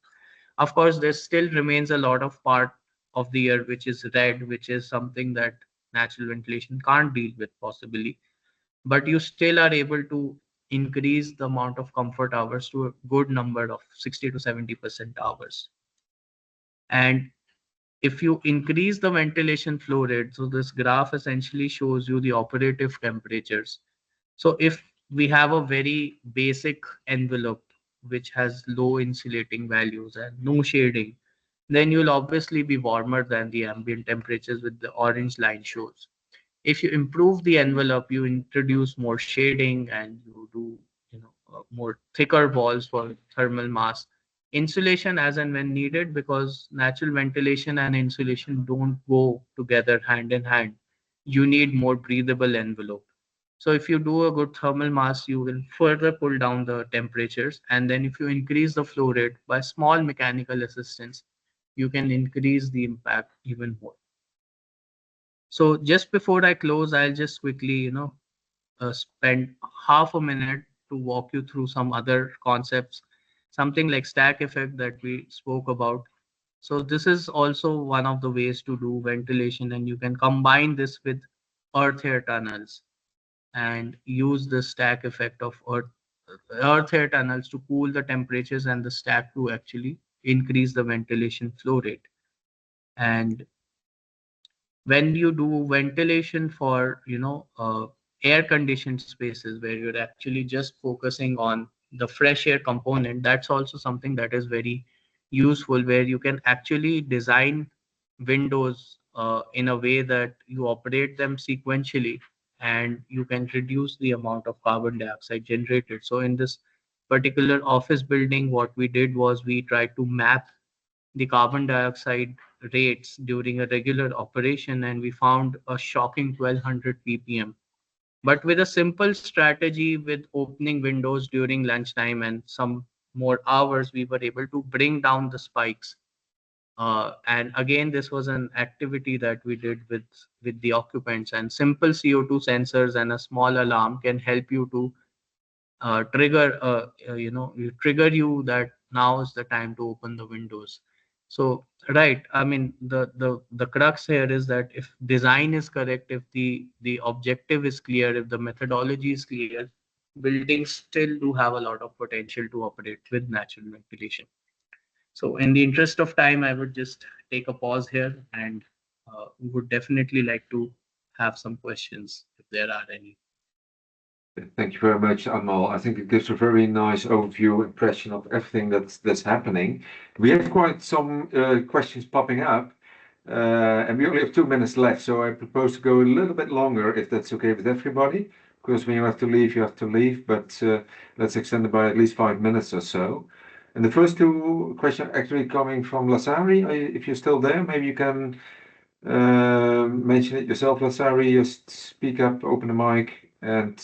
Speaker 3: Of course, there still remains a lot of part of the year which is red, which is something that natural ventilation can't deal with possibly, but you still are able to increase the amount of comfort hours to a good number of 60 to 70% hours. And if you increase the ventilation flow rate, so this graph essentially shows you the operative temperatures. So if we have a very basic envelope which has low insulating values and no shading, then you'll obviously be warmer than the ambient temperatures with the orange line shows. If you improve the envelope, you introduce more shading and you do more thicker walls for thermal mass, insulation as and when needed, because natural ventilation and insulation don't go together hand in hand. You need more breathable envelope. So if you do a good thermal mass, you will further pull down the temperatures, and then if you increase the flow rate by small mechanical assistance, you can increase the impact even more. So just before I close, I'll just quickly, spend half a minute to walk you through some other concepts, something like stack effect that we spoke about. So this is also one of the ways to do ventilation, and you can combine this with earth air tunnels and use the stack effect of earth air tunnels to cool the temperatures and the stack to actually increase the ventilation flow rate. And when you do ventilation for air conditioned spaces where you're actually just focusing on the fresh air component, that's also something that is very useful, where you can actually design windows in a way that you operate them sequentially and you can reduce the amount of carbon dioxide generated. So in this particular office building, what we did was we tried to map the carbon dioxide rates during a regular operation, and we found a shocking 1200 ppm. But with a simple strategy with opening windows during lunchtime and some more hours, we were able to bring down the spikes And again, this was an activity that we did with the occupants, and simple CO2 sensors and a small alarm can help you to trigger you that now is the time to open the windows. So right, I mean, the crux here is that if design is correct, if the objective is clear, if the methodology is clear, buildings still do have a lot of potential to operate with natural ventilation. So in the interest of time, I would just take a pause here, and would definitely like to have some questions if there are any.
Speaker 2: Thank you very much, Amal. I think it gives a very nice overview impression of everything that's happening. We have quite some questions popping up, and we only have 2 minutes left, so I propose to go a little bit longer if that's okay with everybody. Of course, when you have to leave, you have to leave, but let's extend it by at least 5 minutes or so. And the first two questions actually coming from Lasari. If you're still there, maybe you can mention it yourself, Lasari. Just speak up, open the mic, and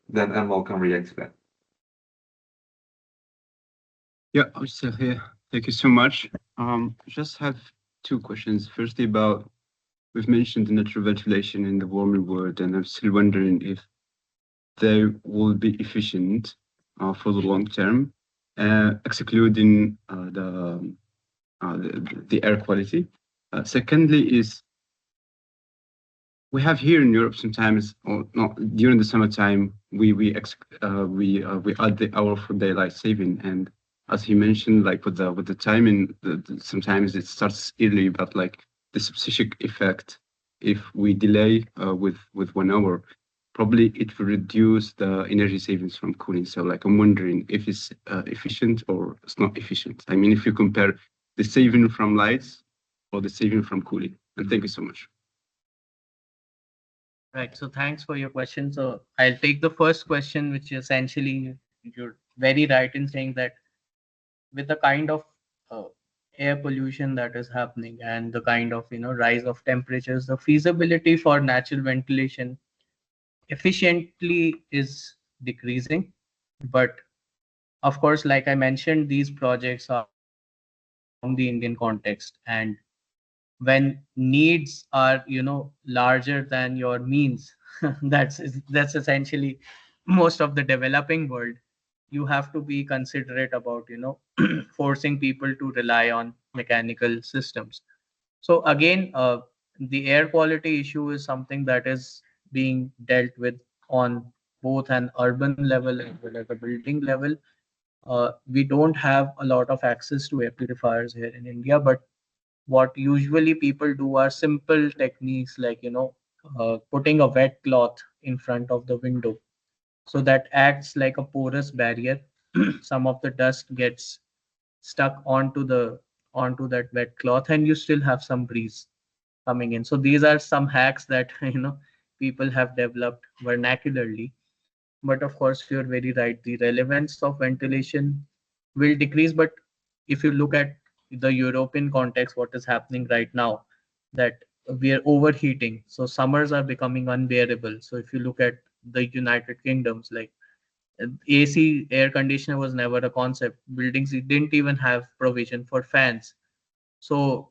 Speaker 2: then Amal can react to that.
Speaker 4: Yeah, I'm still here. Thank you so much. Just have two questions. Firstly, about we've mentioned the natural ventilation in the warming world, and I'm still wondering if they will be efficient for the long term, excluding the air quality. Secondly, is we have here in Europe sometimes, or not during the summertime, we add the hour for daylight saving, and as he mentioned, like with the timing, sometimes it starts early, but like the substitution effect, if we delay with 1 hour, probably it will reduce the energy savings from cooling. So like I'm wondering if it's efficient or it's not efficient. I mean, if you compare the saving from lights or the saving from cooling. And thank you so much.
Speaker 3: Right. So thanks for your question. So I'll take the first question, which essentially you're very right in saying that with the kind of air pollution that is happening and the kind of rise of temperatures, the feasibility for natural ventilation efficiently is decreasing. But of course, like I mentioned, these projects are from the Indian context, and when needs are larger than your means, that's essentially most of the developing world. You have to be considerate about forcing people to rely on mechanical systems. So again, the air quality issue is something that is being dealt with on both an urban level as well as a building level. We don't have a lot of access to air purifiers here in India, but what usually people do are simple techniques like putting a wet cloth in front of the window, so that acts like a porous barrier. Some of the dust gets stuck onto that wet cloth, and you still have some breeze coming in. So these are some hacks that people have developed vernacularly. But of course, you're very right, the relevance of ventilation will decrease. But if you look at the European context, what is happening right now, that we are overheating, so summers are becoming unbearable. So if you look at the United Kingdoms, like AC air conditioner was never a concept. Buildings didn't even have provision for fans. So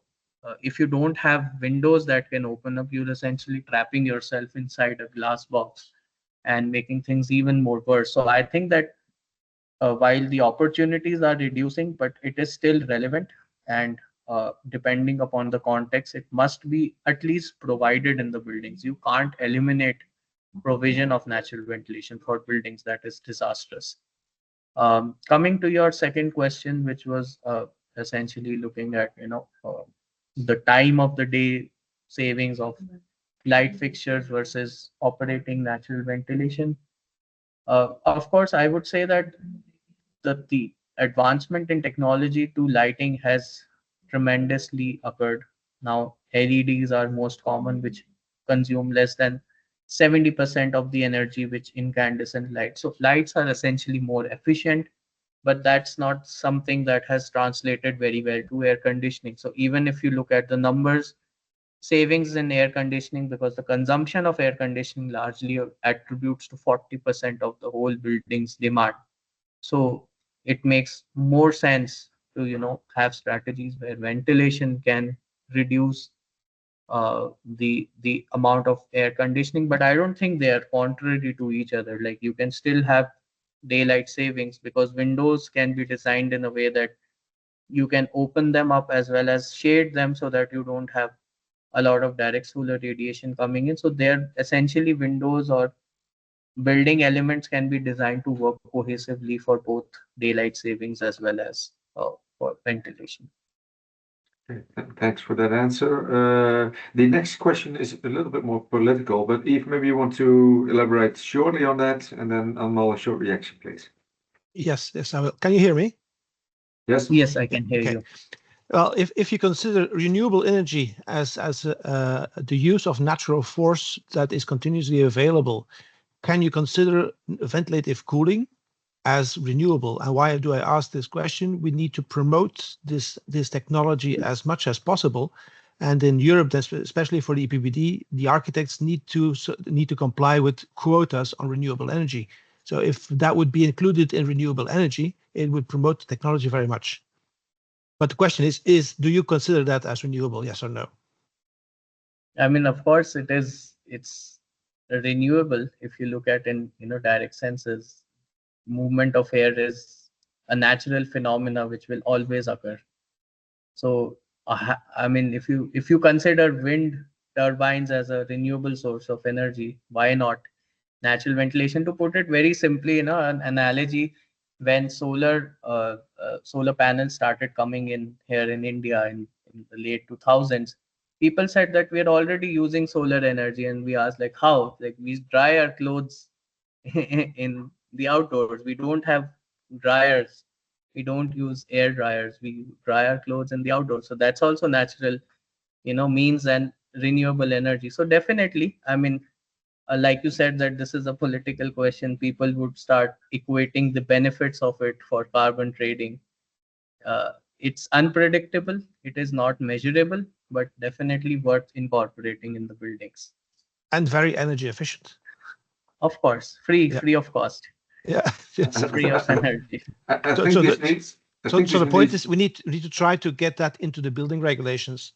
Speaker 3: if you don't have windows that can open up, you're essentially trapping yourself inside a glass box and making things even more worse. So I think that while the opportunities are reducing, but it is still relevant, and depending upon the context, it must be at least provided in the buildings. You can't eliminate provision of natural ventilation for buildings. That is disastrous. Coming to your second question, which was essentially looking at the time of the day savings of light fixtures versus operating natural ventilation. Of course, I would say that the advancement in technology to lighting has tremendously occurred. Now LEDs are most common, which consume less than 70% of the energy which incandescent lights. So lights are essentially more efficient, but that's not something that has translated very well to air conditioning. So even if you look at the numbers, savings in air conditioning, because the consumption of air conditioning largely attributes to 40% of the whole building's demand. So it makes more sense to, you know, have strategies where ventilation can reduce the amount of air conditioning, but I don't think they are contrary to each other. Like you can still have daylight savings because windows can be designed in a way that you can open them up as well as shade them so that you don't have a lot of direct solar radiation coming in. So they're essentially windows or building elements can be designed to work cohesively for both daylight savings as well as for ventilation.
Speaker 2: Okay, thanks for that answer. The next question is a little bit more political, but Eve, maybe you want to elaborate shortly on that, and then Anmol, a short reaction, please.
Speaker 5: Yes, I will. Can you hear me?
Speaker 2: Yes?
Speaker 3: Yes, I can hear
Speaker 5: Okay.
Speaker 3: you.
Speaker 5: Well, if you consider renewable energy as the use of natural force that is continuously available, can you consider ventilative cooling as renewable? And why do I ask this question? We need to promote this technology as much as possible. And in Europe, especially for the EPBD, the architects need to comply with quotas on renewable energy. So if that would be included in renewable energy, it would promote the technology very much. But the question is do you consider that as renewable? Yes or no?
Speaker 3: I mean, of course, it's renewable if you look at in, you know, direct senses. Movement of air is a natural phenomena which will always occur. So I mean, if you consider wind turbines as a renewable source of energy, why not natural ventilation? To put it very simply, you know, an analogy, when solar panels started coming in here in India in the late 2000s, people said that we are already using solar energy, and we asked like how? Like we dry our clothes in the outdoors. We don't have dryers. We don't use air dryers. We dry our clothes in the outdoors. So that's also natural, you know, means and renewable energy. So definitely, I mean, like you said, that this is a political question. People would start equating the benefits of it for carbon trading. It's unpredictable. It is not measurable, but definitely worth incorporating in the buildings.
Speaker 5: And very energy efficient.
Speaker 3: Of course, free of cost.
Speaker 5: Yeah. Yes.
Speaker 3: Free of energy.
Speaker 2: I
Speaker 5: So-
Speaker 2: think
Speaker 5: so
Speaker 2: this
Speaker 5: the-
Speaker 2: needs.
Speaker 5: So the point is we need to try to get that into the building regulations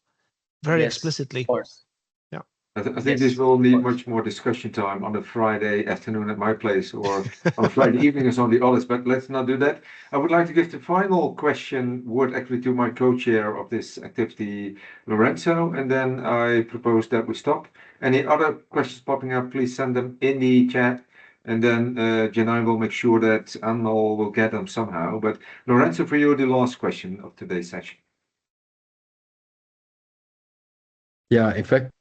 Speaker 5: very
Speaker 3: Yes,
Speaker 5: explicitly.
Speaker 3: Of course.
Speaker 2: I think
Speaker 3: Yes,
Speaker 2: this will
Speaker 3: of
Speaker 2: need
Speaker 3: course.
Speaker 2: much more discussion time on a Friday afternoon at my place or on a Friday evening or some of the others, but let's not do that. I would like to give the final word actually to my co-chair of this activity, Lorenzo, and then I propose that we stop. Any other questions popping up, please send them in the chat, and then Janai will make sure that Anmol will get them somehow. But Lorenzo, for you, the last question of today's session.
Speaker 6: Yeah, in fact,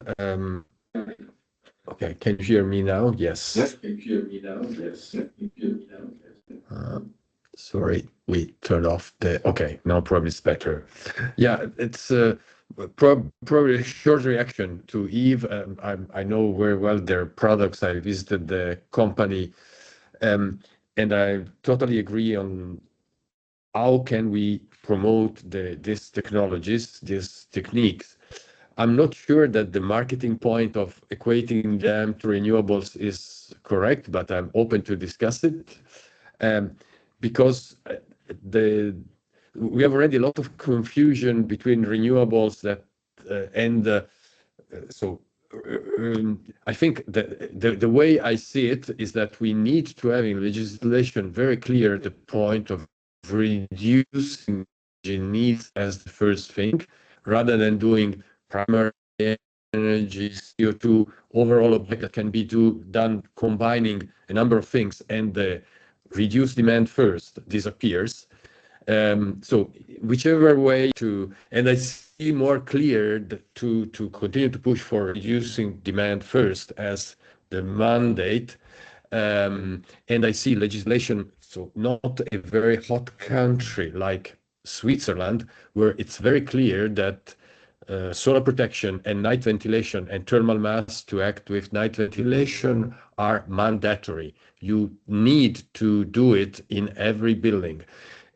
Speaker 6: okay, can you hear me now? Yes.
Speaker 2: Yes.
Speaker 6: Sorry, we turned off the. Okay, now probably it's better. Yeah, it's probably a short reaction to Eve. I know very well their products. I visited the company, and I totally agree on how can we promote these technologies, these techniques. I'm not sure that the marketing point of equating them to renewables is correct, but I'm open to discuss it because we have already a lot of confusion between renewables I think the way I see it is that we need to have in legislation very clear the point of reducing energy needs as the first thing, rather than doing primary energy, CO2, overall object that can be done combining a number of things, and the reduced demand first disappears. So whichever way and I see more clear to continue to push for reducing demand first as the mandate. And I see legislation, so not a very hot country like Switzerland, where it's very clear that solar protection and night ventilation and thermal mass to act with night ventilation are mandatory. You need to do it in every building.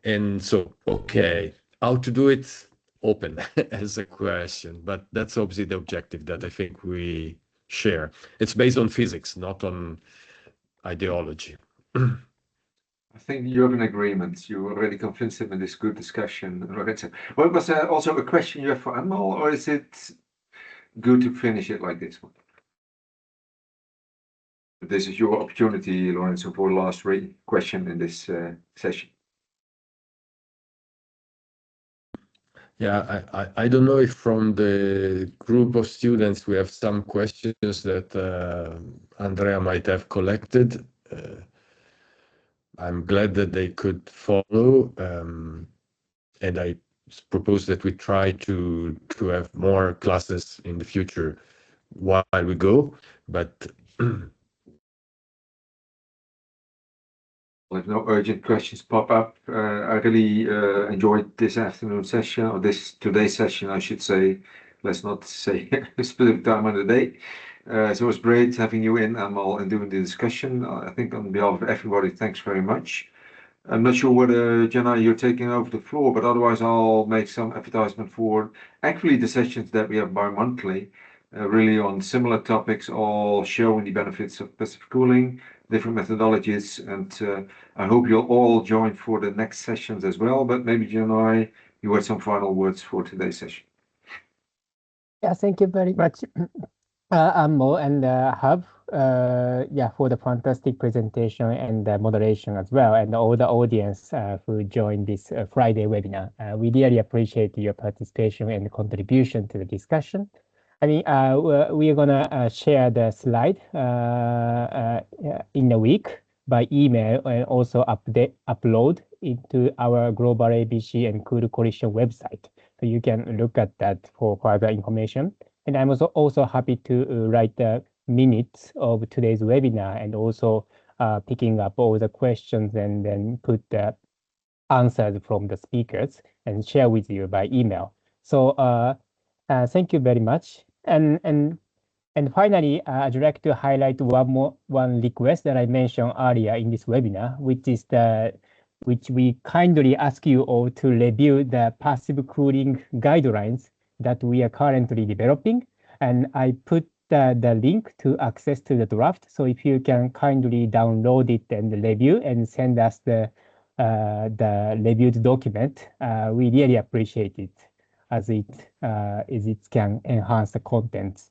Speaker 6: And so, okay, how to do it? Open as a question, but that's obviously the objective that I think we share. It's based on physics, not on ideology.
Speaker 2: I think you have an agreement. You already convinced him in this good discussion, Lorenzo. Well, was there also a question you have for Anmol, or is it good to finish it like this one? This is your opportunity, Lorenzo, for the last question in this session.
Speaker 6: Yeah, I don't know if from the group of students we have some questions that Andrea might have collected. I'm glad that they could follow, and I propose that we try to have more classes in the future while we go. But
Speaker 2: Well, if no urgent questions pop up, I really enjoyed this afternoon session, or today's session, I should say. Let's not say specific time of the day. So it was great having you in, Amal, and doing the discussion. I think on behalf of everybody, thanks very much. I'm not sure whether, Jenna, you're taking over the floor, but otherwise I'll make some advertisement for actually the sessions that we have bi-monthly, really on similar topics, all showing the benefits of passive cooling, different methodologies, and I hope you'll all join for the next sessions as well. But maybe, Jenna, you had some final words for today's session.
Speaker 1: Yeah, thank you very much, Ammo and Hub, for the fantastic presentation and moderation as well, and all the audience who joined this Friday webinar. We really appreciate your participation and contribution to the discussion. I mean, we are gonna share the slide in a week by email and also upload into our Global ABC and Cool Coalition website. So you can look at that for further information. And I'm also happy to write the minutes of today's webinar and also picking up all the questions and then put the answers from the speakers and share with you by email. So thank you very much. And finally, I'd like to highlight one request that I mentioned earlier in this webinar, which we kindly ask you all to review the passive cooling guidelines that we are currently developing. And I put the link to access to the draft. So if you can kindly download it and review and send us the reviewed document, we really appreciate it as it can enhance the contents.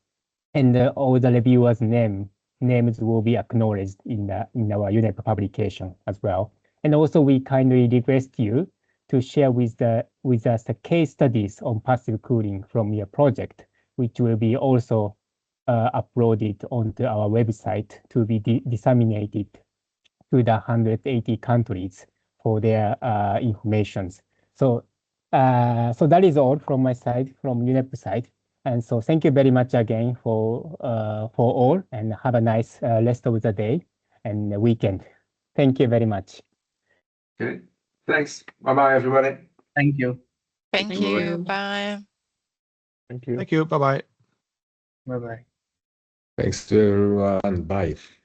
Speaker 1: And all the reviewers' names will be acknowledged in our UNEP publication as well. And also, we kindly request you to share with us the case studies on passive cooling from your project, which will be also uploaded onto our website to be disseminated to the 180 countries for their informations. So that is all from my side, from UNEP side. And so thank you very much again for all, and have a nice rest of the day and the weekend. Thank you very much.
Speaker 2: Okay, thanks. Bye-bye, everybody.
Speaker 3: Thank you.
Speaker 7: Thank you. Bye.
Speaker 5: Thank you. Bye-bye.
Speaker 3: Bye-bye.
Speaker 6: thanks to everyone. Bye.